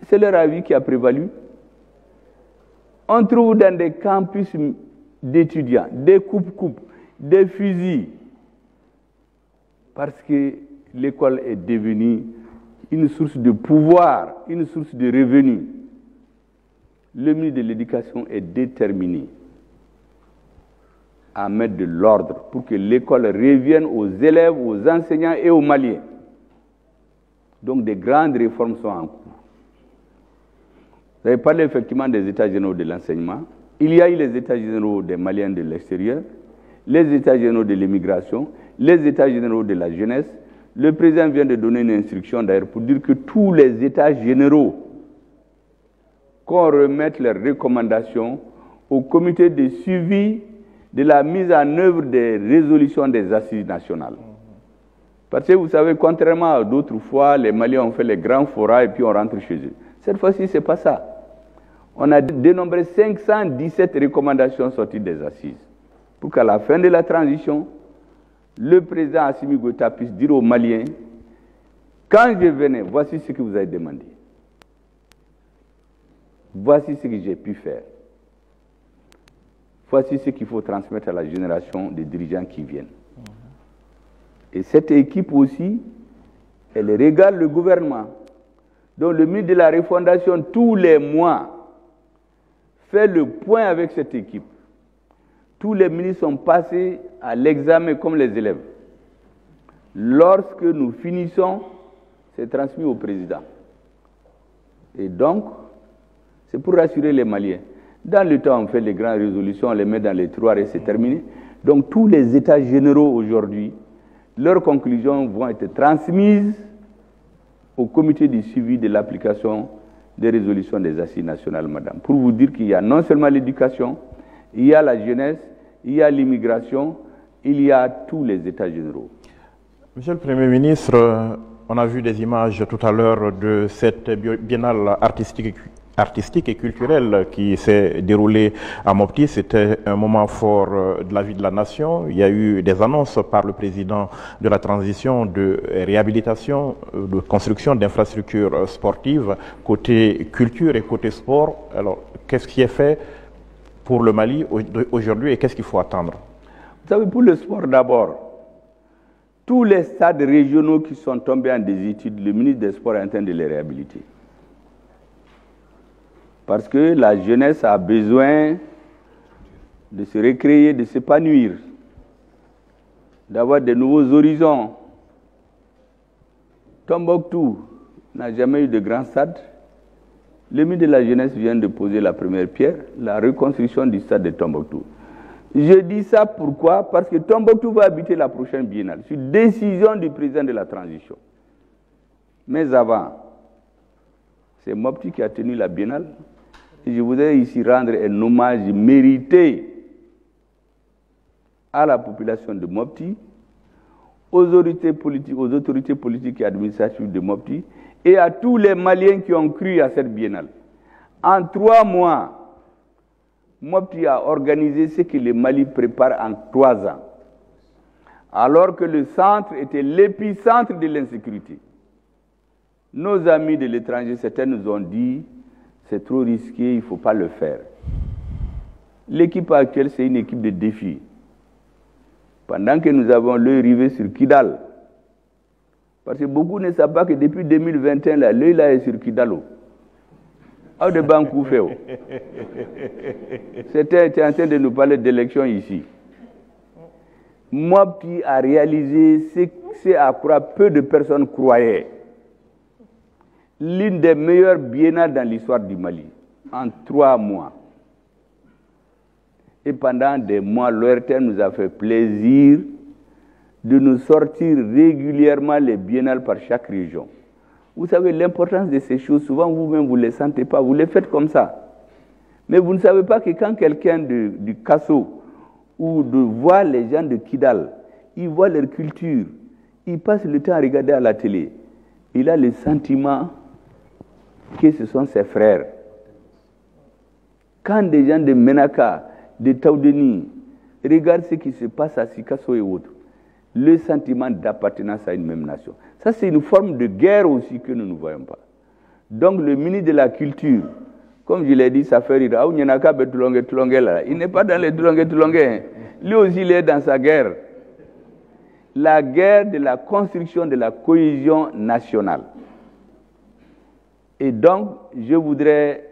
C'est leur avis qui a prévalu. On trouve dans des campus d'étudiants, des coupes-coupes, des fusils, parce que l'école est devenue une source de pouvoir, une source de revenus. Le ministre de l'Éducation est déterminé à mettre de l'ordre pour que l'école revienne aux élèves, aux enseignants et aux Maliens. Donc des grandes réformes sont en cours. Vous avez parlé effectivement des États généraux de l'enseignement. Il y a eu les États généraux des Maliens de l'extérieur, les États généraux de l'immigration, les États généraux de la jeunesse. Le président vient de donner une instruction d'ailleurs pour dire que tous les États généraux, qu'on remette leurs recommandations au comité de suivi de la mise en œuvre des résolutions des assises nationales. Parce que vous savez, contrairement à d'autres fois, les Maliens ont fait les grands forats et puis on rentre chez eux. Cette fois-ci, ce n'est pas ça. On a dénombré 517 recommandations sorties des assises pour qu'à la fin de la transition, le président Assimi Goïta puisse dire aux Maliens, quand je venais, voici ce que vous avez demandé. Voici ce que j'ai pu faire. Voici ce qu'il faut transmettre à la génération des dirigeants qui viennent. Et cette équipe aussi, elle regarde le gouvernement. Donc le ministre de la Refondation, tous les mois, fait le point avec cette équipe. Tous les ministres sont passés à l'examen comme les élèves. Lorsque nous finissons, c'est transmis au président. Et donc, c'est pour rassurer les Maliens. Dans le temps, on fait les grandes résolutions, on les met dans les tiroirs et c'est terminé. Donc tous les états généraux aujourd'hui, leurs conclusions vont être transmises au comité de suivi de l'application des résolutions des assises nationales, madame. Pour vous dire qu'il y a non seulement l'éducation, il y a la jeunesse, il y a l'immigration, il y a tous les états généraux. Monsieur le Premier ministre, on a vu des images tout à l'heure de cette biennale artistique et culturelle qui s'est déroulée à Mopti. C'était un moment fort de la vie de la nation. Il y a eu des annonces par le président de la transition de réhabilitation, de construction d'infrastructures sportives, côté culture et côté sport. Alors, qu'est-ce qui est fait pour le Mali aujourd'hui et qu'est-ce qu'il faut attendre? Vous savez, pour le sport d'abord, tous les stades régionaux qui sont tombés en désuétude, le ministre des Sports est en train de les réhabiliter. Parce que la jeunesse a besoin de se recréer, de s'épanouir, d'avoir de nouveaux horizons. Tombouctou n'a jamais eu de grand stade. Le ministre de la Jeunesse vient de poser la première pierre, la reconstruction du stade de Tombouctou. Je dis ça pourquoi? Parce que Tombouctou va habiter la prochaine biennale, sur décision du président de la transition. Mais avant, c'est Mopti qui a tenu la biennale. Et je voudrais ici rendre un hommage mérité à la population de Mopti, aux autorités politiques et administratives de Mopti, et à tous les Maliens qui ont cru à cette biennale. En 3 mois, Mopti a organisé ce que le Mali prépare en 3 ans, alors que le centre était l'épicentre de l'insécurité. Nos amis de l'étranger, certains nous ont dit, c'est trop risqué, il ne faut pas le faire. L'équipe actuelle, c'est une équipe de défi. Pendant que nous avons l'œil rivé sur Kidal, parce que beaucoup ne savent pas que depuis 2021, l'œil là est sur Kidalo. De Bankou Féo. C'était en train de nous parler d'élections ici. Mopti a réalisé ce à quoi peu de personnes croyaient. L'une des meilleures biennales dans l'histoire du Mali, en 3 mois. Et pendant des mois, l'ORTN nous a fait plaisir de nous sortir régulièrement les biennales par chaque région. Vous savez, l'importance de ces choses, souvent vous-même, vous ne les sentez pas, vous les faites comme ça. Mais vous ne savez pas que quand quelqu'un du Kasso ou de voir les gens de Kidal, il voit leur culture, il passe le temps à regarder à la télé, il a le sentiment que ce sont ses frères. Quand des gens de Menaka, de Taoudeni, regardent ce qui se passe à Sikasso et autres, le sentiment d'appartenance à une même nation. Ça, c'est une forme de guerre aussi que nous ne voyons pas. Donc, le ministre de la Culture, comme je l'ai dit, ça fait rire. Il n'est pas dans les Tulongé. Lui aussi, il est dans sa guerre. La guerre de la construction de la cohésion nationale. Et donc, je voudrais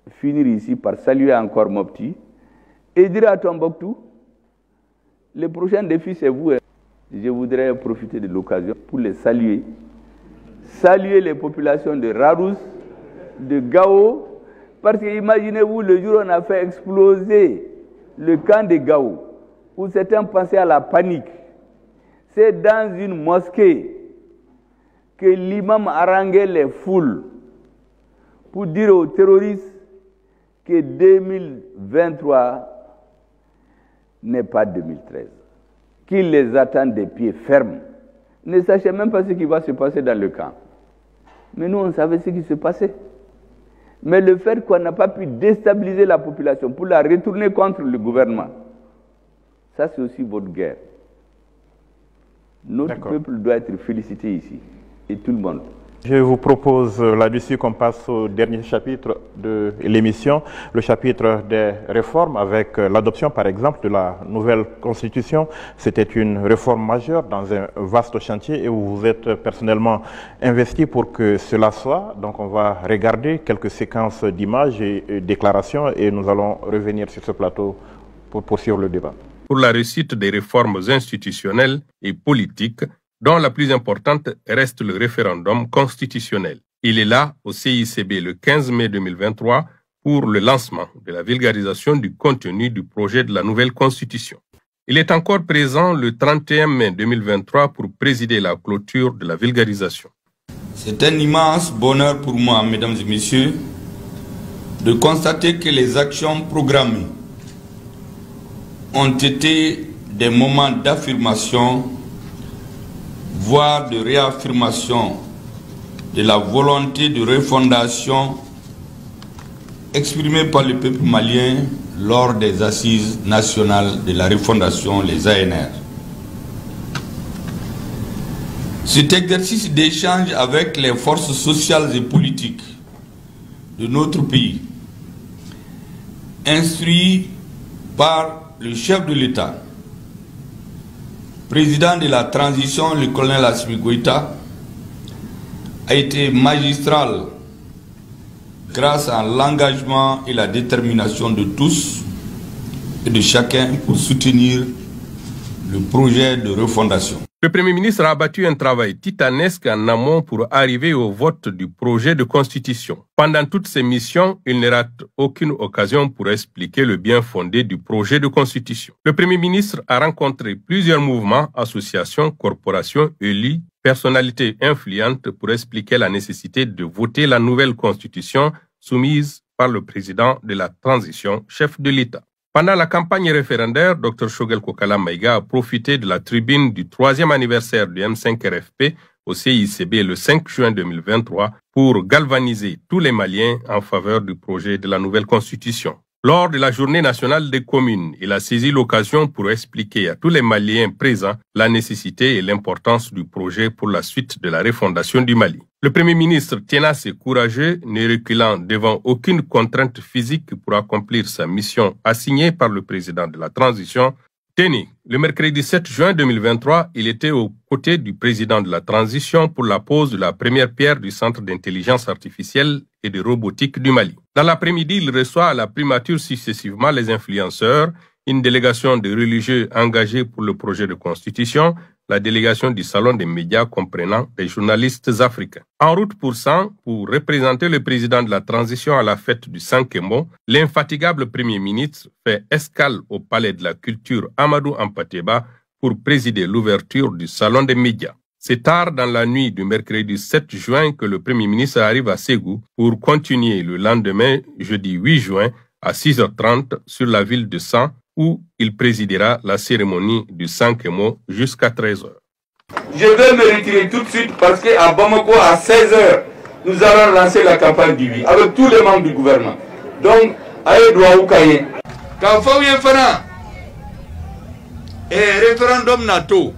finir ici par saluer encore Mopti et dire à Tombouctou, le prochain défi, c'est vous. Je voudrais profiter de l'occasion pour les saluer. Saluer les populations de Rarousse, de Gao, parce que imaginez-vous, le jour où on a fait exploser le camp de Gao, où certains pensaient à la panique. C'est dans une mosquée que l'imam haranguait les foules pour dire aux terroristes que 2023 n'est pas 2013, qu'ils les attendent des pieds fermes, ne sachaient même pas ce qui va se passer dans le camp. Mais nous, on savait ce qui se passait. Mais le fait qu'on n'a pas pu déstabiliser la population pour la retourner contre le gouvernement, ça c'est aussi votre guerre. Notre peuple doit être félicité ici, et tout le monde. Je vous propose là-dessus qu'on passe au dernier chapitre de l'émission, le chapitre des réformes avec l'adoption par exemple de la nouvelle constitution. C'était une réforme majeure dans un vaste chantier et vous vous êtes personnellement investi pour que cela soit. Donc on va regarder quelques séquences d'images et déclarations et nous allons revenir sur ce plateau pour poursuivre le débat. Pour la réussite des réformes institutionnelles et politiques, dont la plus importante reste le référendum constitutionnel. Il est là au CICB le 15 mai 2023 pour le lancement de la vulgarisation du contenu du projet de la nouvelle constitution. Il est encore présent le 31 mai 2023 pour présider la clôture de la vulgarisation. C'est un immense bonheur pour moi, mesdames et messieurs, de constater que les actions programmées ont été des moments d'affirmation, voire de réaffirmation de la volonté de refondation exprimée par le peuple malien lors des assises nationales de la refondation, les ANR. Cet exercice d'échange avec les forces sociales et politiques de notre pays, instruit par le chef de l'État, président de la transition, le colonel Assimi Goïta, a été magistral grâce à l'engagement et la détermination de tous et de chacun pour soutenir le projet de refondation. Le Premier ministre a abattu un travail titanesque en amont pour arriver au vote du projet de constitution. Pendant toutes ses missions, il ne rate aucune occasion pour expliquer le bien fondé du projet de constitution. Le Premier ministre a rencontré plusieurs mouvements, associations, corporations, élus, personnalités influentes pour expliquer la nécessité de voter la nouvelle constitution soumise par le président de la transition, chef de l'État. Pendant la campagne référendaire, Dr Choguel Kokala Maïga a profité de la tribune du 3e anniversaire du M5-RFP au CICB le 5 juin 2023 pour galvaniser tous les Maliens en faveur du projet de la nouvelle constitution. Lors de la journée nationale des communes, il a saisi l'occasion pour expliquer à tous les Maliens présents la nécessité et l'importance du projet pour la suite de la refondation du Mali. Le Premier ministre, tenace et courageux, ne reculant devant aucune contrainte physique pour accomplir sa mission assignée par le président de la transition, Teni, le mercredi 7 juin 2023, il était aux côtés du président de la transition pour la pose de la première pierre du Centre d'intelligence artificielle et de robotique du Mali. Dans l'après-midi, il reçoit à la primature successivement les influenceurs, une délégation de religieux engagés pour le projet de constitution, la délégation du Salon des médias comprenant des journalistes africains. En route pour représenter le président de la transition à la fête du Sankemo, l'infatigable Premier ministre fait escale au Palais de la Culture Amadou Hampâté-Bâ pour présider l'ouverture du Salon des médias. C'est tard dans la nuit du mercredi 7 juin que le Premier ministre arrive à Ségou pour continuer le lendemain, jeudi 8 juin, à 6h30 sur la ville de San, où il présidera la cérémonie du Sankemo jusqu'à 13h. Je vais me retirer tout de suite parce qu'à Bamako, à 16h, nous allons lancer la campagne du 8 avec tous les membres du gouvernement. Donc, aïe doit ou kaye. Quand Fawien Fana et référendum NATO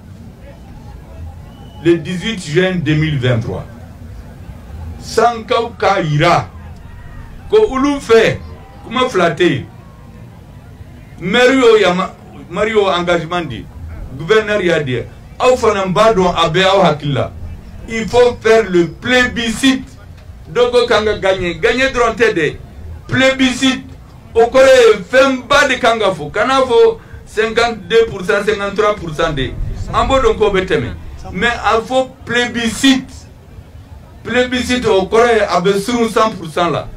le 18 juin 2023, Sankau Kaira, ko Oulou fait, comment flatter? Mario engagement dit, gouverneur y a dit, il faut faire le plébiscite. Donc quand gagner durant des plébiscite au Corée fait bas de Kangafo, Kanafo 52%, 53% de Ambo donc mais il faut plébiscite au Corée avec 100% là.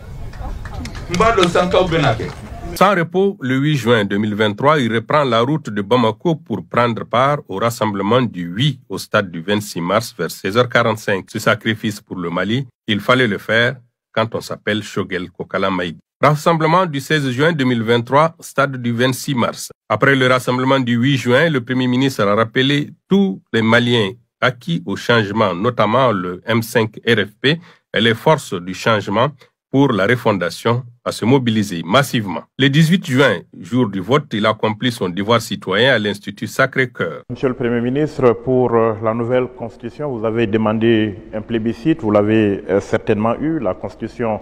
Mbado 100 benake. Sans repos, le 8 juin 2023, il reprend la route de Bamako pour prendre part au rassemblement du 8 au stade du 26 mars vers 16h45. Ce sacrifice pour le Mali, il fallait le faire quand on s'appelle Choguel Kokala Maïga. Rassemblement du 16 juin 2023, stade du 26 mars. Après le rassemblement du 8 juin, le Premier ministre a rappelé tous les Maliens acquis au changement, notamment le M5 RFP et les forces du changement pour la refondation à se mobiliser massivement. Le 18 juin, jour du vote, il accomplit son devoir citoyen à l'Institut Sacré-Cœur. Monsieur le Premier ministre, pour la nouvelle Constitution, vous avez demandé un plébiscite, vous l'avez certainement eu, la Constitution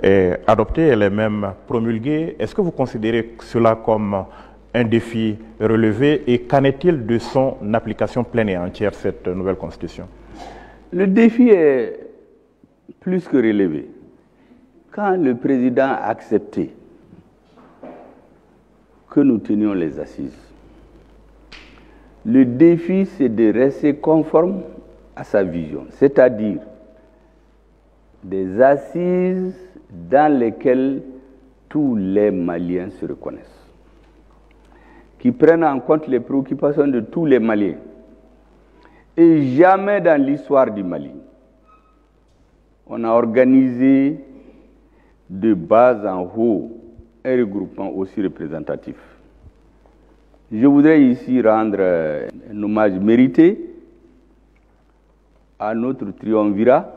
est adoptée, elle est même promulguée. Est-ce que vous considérez cela comme un défi relevé et qu'en est-il de son application pleine et entière, cette nouvelle Constitution? Le défi est plus que relevé. Quand le président a accepté que nous tenions les assises, le défi c'est de rester conforme à sa vision, c'est-à-dire des assises dans lesquelles tous les Maliens se reconnaissent, qui prennent en compte les préoccupations de tous les Maliens. Et jamais dans l'histoire du Mali, on a organisé de bas en haut un regroupement aussi représentatif. Je voudrais ici rendre un hommage mérité à notre triumvirat,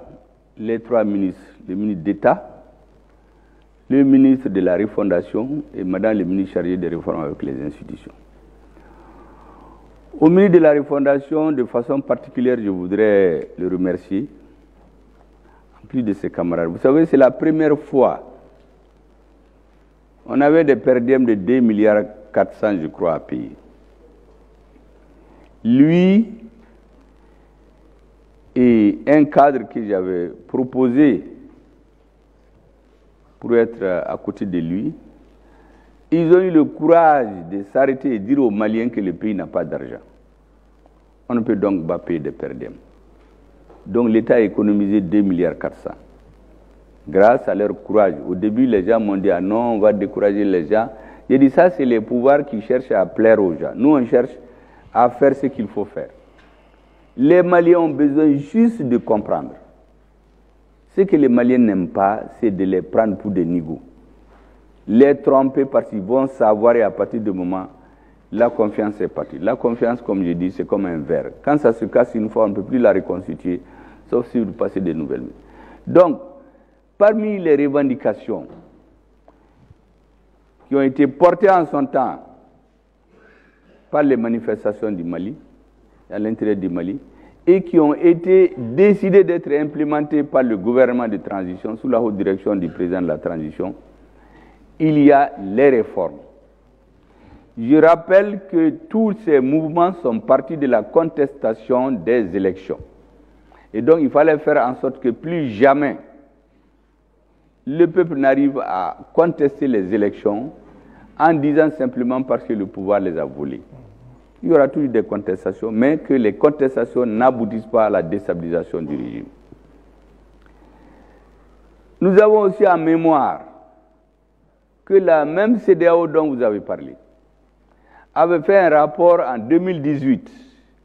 les trois ministres, le ministre d'État, le ministre de la Refondation et Madame le ministre chargé des réformes avec les institutions. Au ministre de la Refondation, de façon particulière, je voudrais le remercier, en plus de ses camarades. Vous savez, c'est la première fois. On avait des perdièmes de 2,4 milliards, je crois, à payer. Lui et un cadre que j'avais proposé pour être à côté de lui, ils ont eu le courage de s'arrêter et dire aux Maliens que le pays n'a pas d'argent. On ne peut donc pas payer des perdièmes. Donc l'État a économisé 2,4 milliards. Grâce à leur courage. Au début, les gens m'ont dit, ah non, on va décourager les gens. J'ai dit, ça, c'est les pouvoirs qui cherchent à plaire aux gens. Nous, on cherche à faire ce qu'il faut faire. Les Maliens ont besoin juste de comprendre. Ce que les Maliens n'aiment pas, c'est de les prendre pour des nigauds. Les tromper parce qu'ils vont savoir et à partir du moment, la confiance est partie. La confiance, comme je dis, c'est comme un verre. Quand ça se casse une fois, on ne peut plus la reconstituer, sauf si vous passez des nouvelles. Donc, parmi les revendications qui ont été portées en son temps par les manifestations du Mali, à l'intérieur du Mali, et qui ont été décidées d'être implémentées par le gouvernement de transition sous la haute direction du président de la transition, il y a les réformes. Je rappelle que tous ces mouvements sont partis de la contestation des élections. Et donc il fallait faire en sorte que plus jamais le peuple n'arrive à contester les élections en disant simplement parce que le pouvoir les a volées. Il y aura toujours des contestations, mais que les contestations n'aboutissent pas à la déstabilisation du régime. Nous avons aussi en mémoire que la même CEDEAO dont vous avez parlé avait fait un rapport en 2018,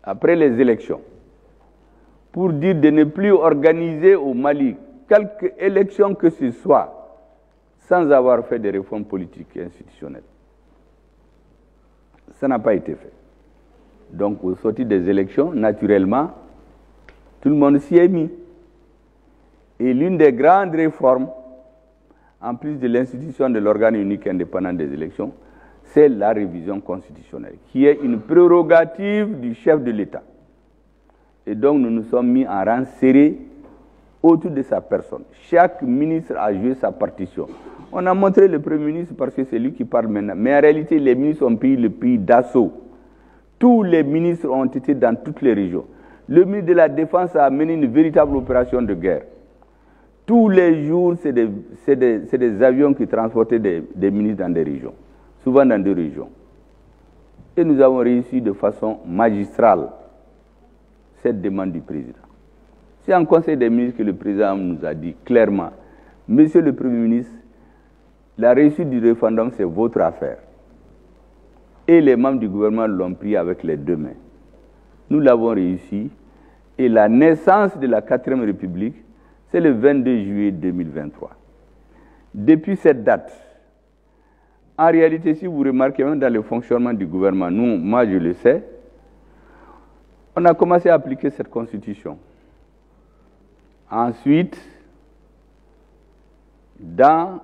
après les élections, pour dire de ne plus organiser au Mali quelque élection que ce soit sans avoir fait des réformes politiques et institutionnelles. Ça n'a pas été fait. Donc, au sortir des élections, naturellement, tout le monde s'y est mis. Et l'une des grandes réformes, en plus de l'institution de l'organe unique indépendant des élections, c'est la révision constitutionnelle, qui est une prérogative du chef de l'État. Et donc, nous nous sommes mis en rang serré autour de sa personne. Chaque ministre a joué sa partition. On a montré le Premier ministre parce que c'est lui qui parle maintenant. Mais en réalité, les ministres ont pris le pays d'assaut. Tous les ministres ont été dans toutes les régions. Le ministre de la Défense a mené une véritable opération de guerre. Tous les jours, c'est des avions qui transportaient des ministres dans des régions, souvent dans deux régions. Et nous avons réussi de façon magistrale cette demande du président. C'est en Conseil des ministres que le président nous a dit clairement, Monsieur le Premier ministre, la réussite du référendum, c'est votre affaire. Et les membres du gouvernement l'ont pris avec les deux mains. Nous l'avons réussi. Et la naissance de la 4e République, c'est le 22 juillet 2023. Depuis cette date, en réalité, si vous remarquez même dans le fonctionnement du gouvernement, moi je le sais, On a commencé à appliquer cette constitution. Ensuite, dans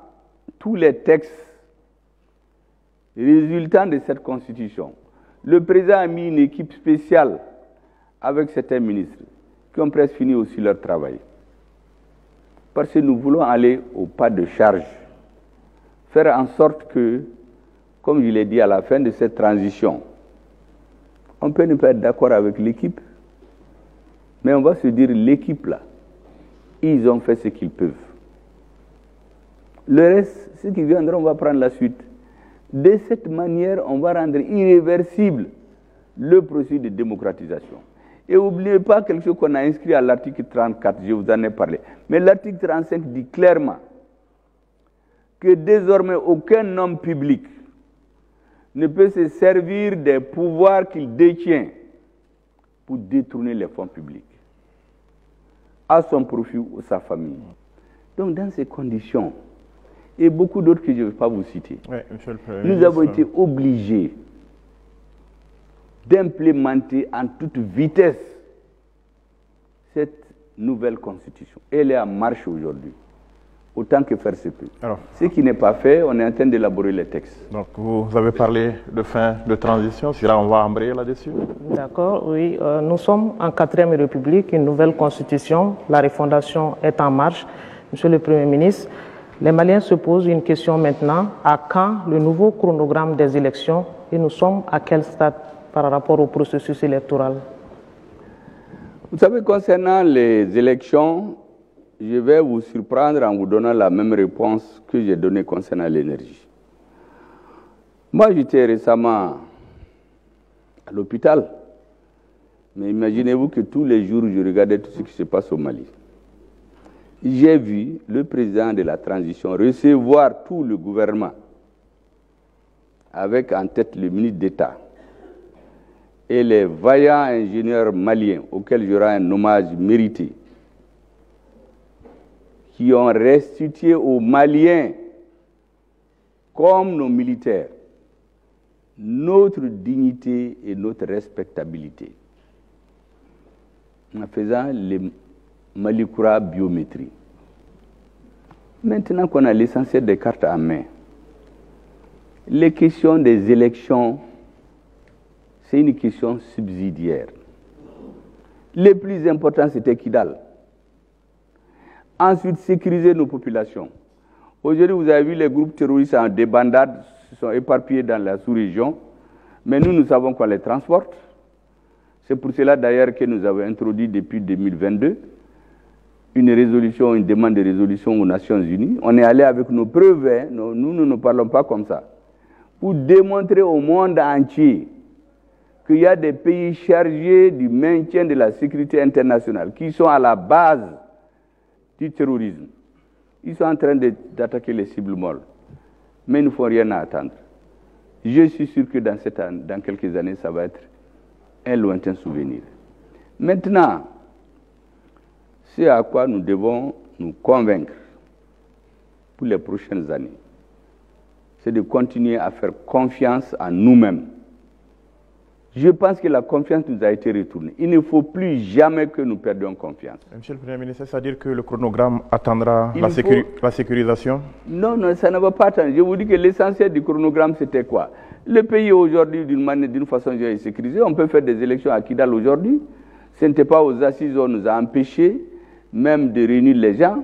tous les textes résultant de cette constitution, le président a mis une équipe spéciale avec certains ministres qui ont presque fini aussi leur travail. Parce que nous voulons aller au pas de charge, faire en sorte que, comme je l'ai dit à la fin de cette transition, on peut ne pas être d'accord avec l'équipe, mais on va se dire l'équipe là, ils ont fait ce qu'ils peuvent. Le reste, ceux qui viendront, on va prendre la suite. De cette manière, on va rendre irréversible le processus de démocratisation. Et n'oubliez pas quelque chose qu'on a inscrit à l'article 34, je vous en ai parlé. Mais l'article 35 dit clairement que désormais aucun homme public ne peut se servir des pouvoirs qu'il détient pour détourner les fonds publics à son profit ou sa famille. Donc dans ces conditions, et beaucoup d'autres que je ne vais pas vous citer, nous avons été obligés d'implémenter en toute vitesse cette nouvelle constitution. Elle est en marche aujourd'hui, autant que faire se peut. Alors, ce qui n'est pas fait, on est en train d'élaborer les textes. Donc vous avez parlé de fin de transition, si là on va embrayer là-dessus. D'accord, oui. Nous sommes en 4e République, une nouvelle constitution, la refondation est en marche. Monsieur le Premier ministre, les Maliens se posent une question maintenant, à quand le nouveau chronogramme des élections et nous sommes à quel stade par rapport au processus électoral? Vous savez, concernant les élections, je vais vous surprendre en vous donnant la même réponse que j'ai donnée concernant l'énergie. Moi, j'étais récemment à l'hôpital, mais imaginez-vous que tous les jours, je regardais tout ce qui se passe au Mali. J'ai vu le président de la transition recevoir tout le gouvernement, avec en tête le ministre d'État et les vaillants ingénieurs maliens auxquels j'aurai un hommage mérité, qui ont restitué aux Maliens, comme nos militaires, notre dignité et notre respectabilité, en faisant les Malikoura biométrie. Maintenant qu'on a l'essentiel des cartes en main, les questions des élections, c'est une question subsidiaire. Le plus important, c'était Kidal. Ensuite, sécuriser nos populations. Aujourd'hui, vous avez vu les groupes terroristes en débandade, se sont éparpillés dans la sous-région, mais nous savons qu'on les transporte. C'est pour cela d'ailleurs que nous avons introduit depuis 2022 une résolution, une demande de résolution aux Nations Unies. On est allé avec nos preuves, hein. Nous ne parlons pas comme ça, pour démontrer au monde entier qu'il y a des pays chargés du maintien de la sécurité internationale qui sont à la base du terrorisme. Ils sont en train d'attaquer les cibles molles, mais ils ne font rien à attendre. Je suis sûr que dans quelques années, ça va être un lointain souvenir. Maintenant, c'est à quoi nous devons nous convaincre pour les prochaines années, c'est de continuer à faire confiance en nous-mêmes. Je pense que la confiance nous a été retournée. Il ne faut plus jamais que nous perdions confiance. Monsieur le Premier ministre, c'est-à-dire que le chronogramme attendra la sécurisation? Non, ça ne va pas attendre. Je vous dis que l'essentiel du chronogramme, c'était quoi? Le pays aujourd'hui, d'une façon générale, est sécurisé. On peut faire des élections à Kidal aujourd'hui. Ce n'était pas aux assises où on nous a empêchés même de réunir les gens.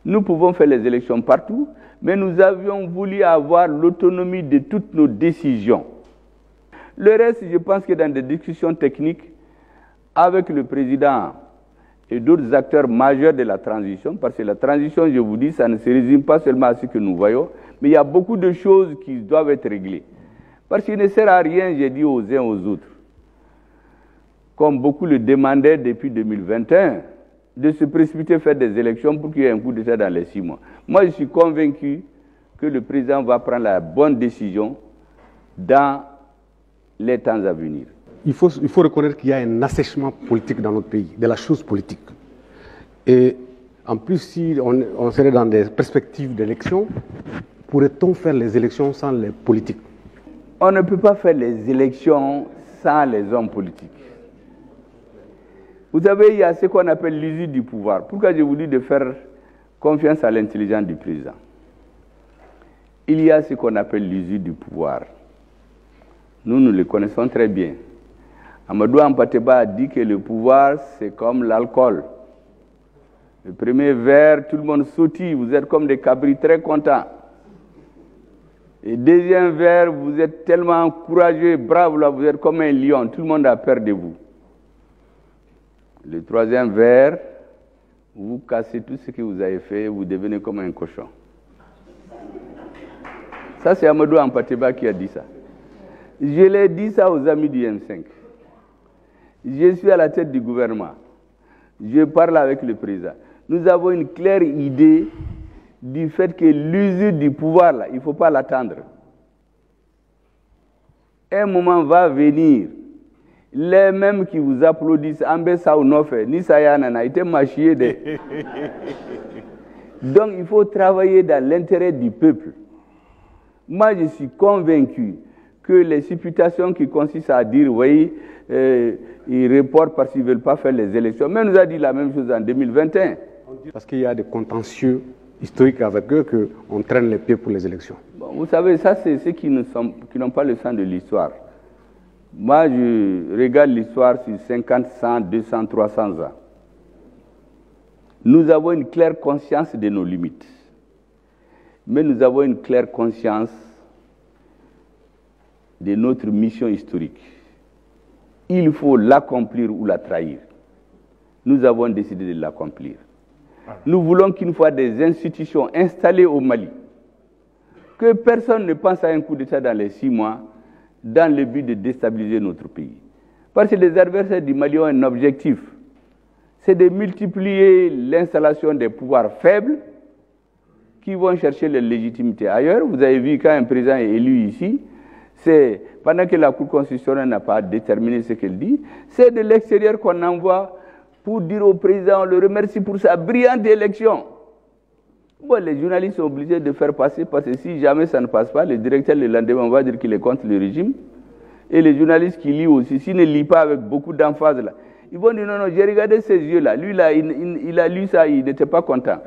Nous pouvons faire les élections partout, mais nous avions voulu avoir l'autonomie de toutes nos décisions. Le reste, je pense que dans des discussions techniques avec le président et d'autres acteurs majeurs de la transition, parce que la transition, je vous dis, ça ne se résume pas seulement à ce que nous voyons, mais il y a beaucoup de choses qui doivent être réglées. Parce qu'il ne sert à rien, j'ai dit aux uns aux autres, comme beaucoup le demandaient depuis 2021, de se précipiter faire des élections pour qu'il y ait un coup d'État dans les 6 mois. Moi, je suis convaincu que le président va prendre la bonne décision dans les temps à venir. Il faut reconnaître qu'il y a un assèchement politique dans notre pays, de la chose politique. Et en plus, si on serait dans des perspectives d'élections, pourrait-on faire les élections sans les politiques? On ne peut pas faire les élections sans les hommes politiques. Vous savez, il y a ce qu'on appelle l'usure du pouvoir. Pourquoi je vous dis de faire confiance à l'intelligence du président? Il y a ce qu'on appelle l'usure du pouvoir. Nous le connaissons très bien. Amadou Hampâté-Bâ a dit que le pouvoir, c'est comme l'alcool. Le premier verre, tout le monde sautille, vous êtes comme des cabris très contents. Et deuxième verre, vous êtes tellement courageux, brave, là, vous êtes comme un lion, tout le monde a peur de vous. Le troisième verre, vous cassez tout ce que vous avez fait, vous devenez comme un cochon. Ça, c'est Amadou Hampâté-Bâ qui a dit ça. Je l'ai dit ça aux amis du M5. Je suis à la tête du gouvernement. Je parle avec le président. Nous avons une claire idée du fait que l'usure du pouvoir, là, il ne faut pas l'attendre. Un moment va venir, les mêmes qui vous applaudissent, Ambessa ou Nofe, Nisayana a été machié de. Donc il faut travailler dans l'intérêt du peuple. Moi, je suis convaincu que les supputations qui consistent à dire, oui, ils reportent parce qu'ils ne veulent pas faire les élections. Mais on nous a dit la même chose en 2021. Parce qu'il y a des contentieux historiques avec eux qu'on traîne les pieds pour les élections. Bon, vous savez, ça, c'est ceux qui n'ont pas le sens de l'histoire. Moi, je regarde l'histoire sur 50, 100, 200, 300 ans. Nous avons une claire conscience de nos limites. Mais nous avons une claire conscience de notre mission historique. Il faut l'accomplir ou la trahir. Nous avons décidé de l'accomplir. Nous voulons qu'une fois des institutions installées au Mali, que personne ne pense à un coup d'État dans les 6 mois, dans le but de déstabiliser notre pays. Parce que les adversaires du Mali ont un objectif, c'est de multiplier l'installation des pouvoirs faibles qui vont chercher la légitimité ailleurs. Vous avez vu quand un président est élu ici, c'est pendant que la Cour constitutionnelle n'a pas déterminé ce qu'elle dit, c'est de l'extérieur qu'on envoie pour dire au président, on le remercie pour sa brillante élection. Bon, les journalistes sont obligés de faire passer, parce que si jamais ça ne passe pas, le directeur le lendemain, on va dire qu'il est contre le régime. Et les journalistes qui lisent aussi, s'ils ne lisent pas avec beaucoup d'emphase, là, ils vont dire, non, non, j'ai regardé ses yeux là, lui là, il a lu ça, il n'était pas content.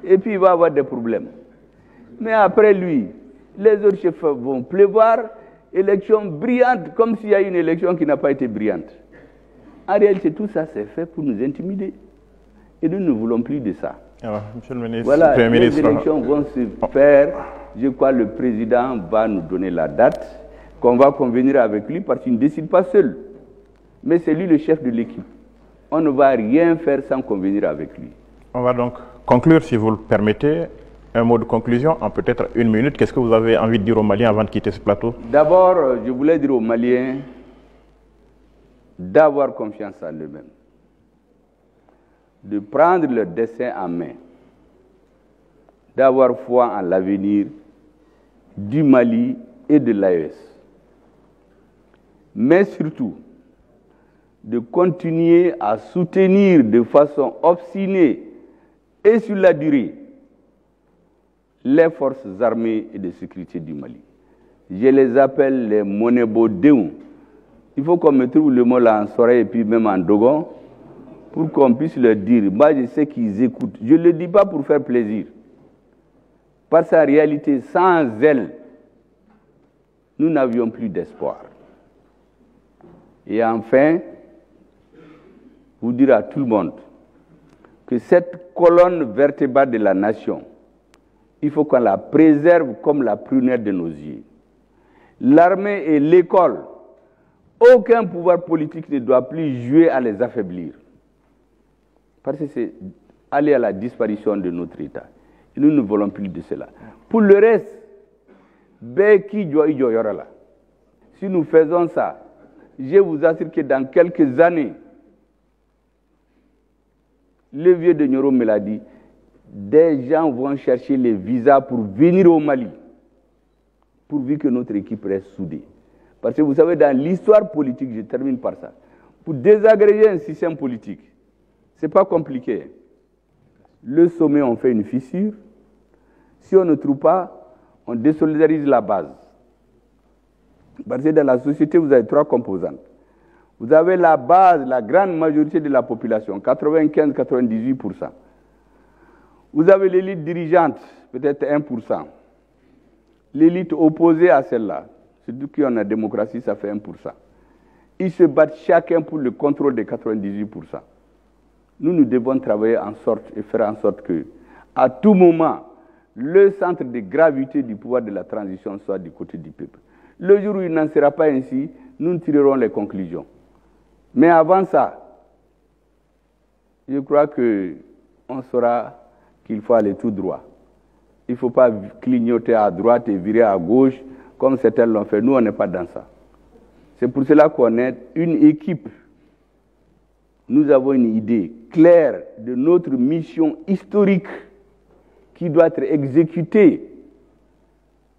Et puis il va avoir des problèmes. Mais après lui, les autres chefs vont pleuvoir, élection brillante, comme s'il y a une élection qui n'a pas été brillante. En réalité, tout ça, c'est fait pour nous intimider. Et nous ne voulons plus de ça. Alors, Monsieur le ministre, voilà, Premier les ministre, élections vont se faire. Je crois que le président va nous donner la date, qu'on va convenir avec lui, parce qu'il ne décide pas seul. Mais c'est lui le chef de l'équipe. On ne va rien faire sans convenir avec lui. On va donc conclure, si vous le permettez. Un mot de conclusion, en peut-être 1 minute. Qu'est-ce que vous avez envie de dire aux Maliens avant de quitter ce plateau? D'abord, je voulais dire aux Maliens d'avoir confiance en eux-mêmes, de prendre leur destin en main, d'avoir foi en l'avenir du Mali et de l'AES. Mais surtout, de continuer à soutenir de façon obstinée et sur la durée les forces armées et de sécurité du Mali. Je les appelle les Monebo-Déon. Il faut qu'on me trouve le mot là en soirée et puis même en dogon pour qu'on puisse leur dire. Moi, je sais qu'ils écoutent. Je ne le dis pas pour faire plaisir. Parce qu'en réalité, sans elles, nous n'avions plus d'espoir. Et enfin, vous dire à tout le monde que cette colonne vertébrale de la nation, il faut qu'on la préserve comme la prunelle de nos yeux. L'armée et l'école, aucun pouvoir politique ne doit plus jouer à les affaiblir. Parce que c'est aller à la disparition de notre État. Et nous ne voulons plus de cela. Pour le reste, si nous faisons ça, je vous assure que dans quelques années, le vieux de Nyoro me l'a dit, des gens vont chercher les visas pour venir au Mali, pourvu que notre équipe reste soudée. Parce que vous savez, dans l'histoire politique, je termine par ça, pour désagréger un système politique, ce n'est pas compliqué. Le sommet, on fait une fissure. Si on ne trouve pas, on désolidarise la base. Parce que dans la société, vous avez 3 composantes. Vous avez la base, la grande majorité de la population, 95-98%. Vous avez l'élite dirigeante, peut-être 1%. L'élite opposée à celle-là, surtout qu'on a la démocratie, ça fait 1%. Ils se battent chacun pour le contrôle des 98%. Nous devons travailler en sorte et faire en sorte que, à tout moment, le centre de gravité du pouvoir de la transition soit du côté du peuple. Le jour où il n'en sera pas ainsi, nous tirerons les conclusions. Mais avant ça, je crois qu'on saura qu'il faut aller tout droit. Il ne faut pas clignoter à droite et virer à gauche comme certains l'ont fait. Nous, on n'est pas dans ça. C'est pour cela qu'on est une équipe. Nous avons une idée claire de notre mission historique qui doit être exécutée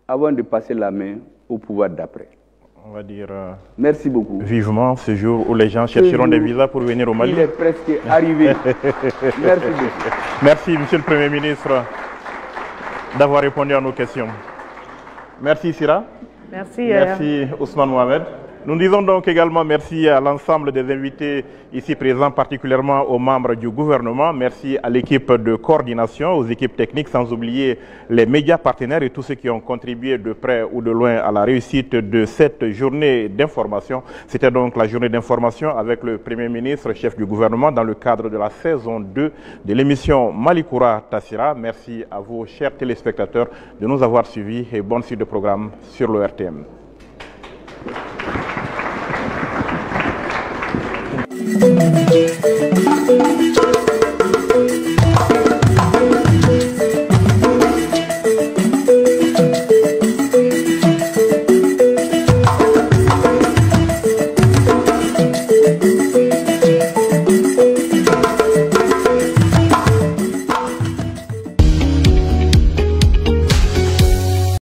avant de passer la main au pouvoir d'après. On va dire merci beaucoup. Vivement ce jour où les gens chercheront des visas pour venir au Mali. Il est presque arrivé. Merci beaucoup. Merci, Monsieur le Premier ministre, d'avoir répondu à nos questions. Merci, Sira. Merci. Merci, Ousmane Mohamed. Nous disons donc également merci à l'ensemble des invités ici présents, particulièrement aux membres du gouvernement. Merci à l'équipe de coordination, aux équipes techniques, sans oublier les médias partenaires et tous ceux qui ont contribué de près ou de loin à la réussite de cette journée d'information. C'était donc la journée d'information avec le Premier ministre, chef du gouvernement, dans le cadre de la saison 2 de l'émission Malikoura Tassira. Merci à vous, chers téléspectateurs, de nous avoir suivis et bonne suite de programme sur le RTM. Thank you.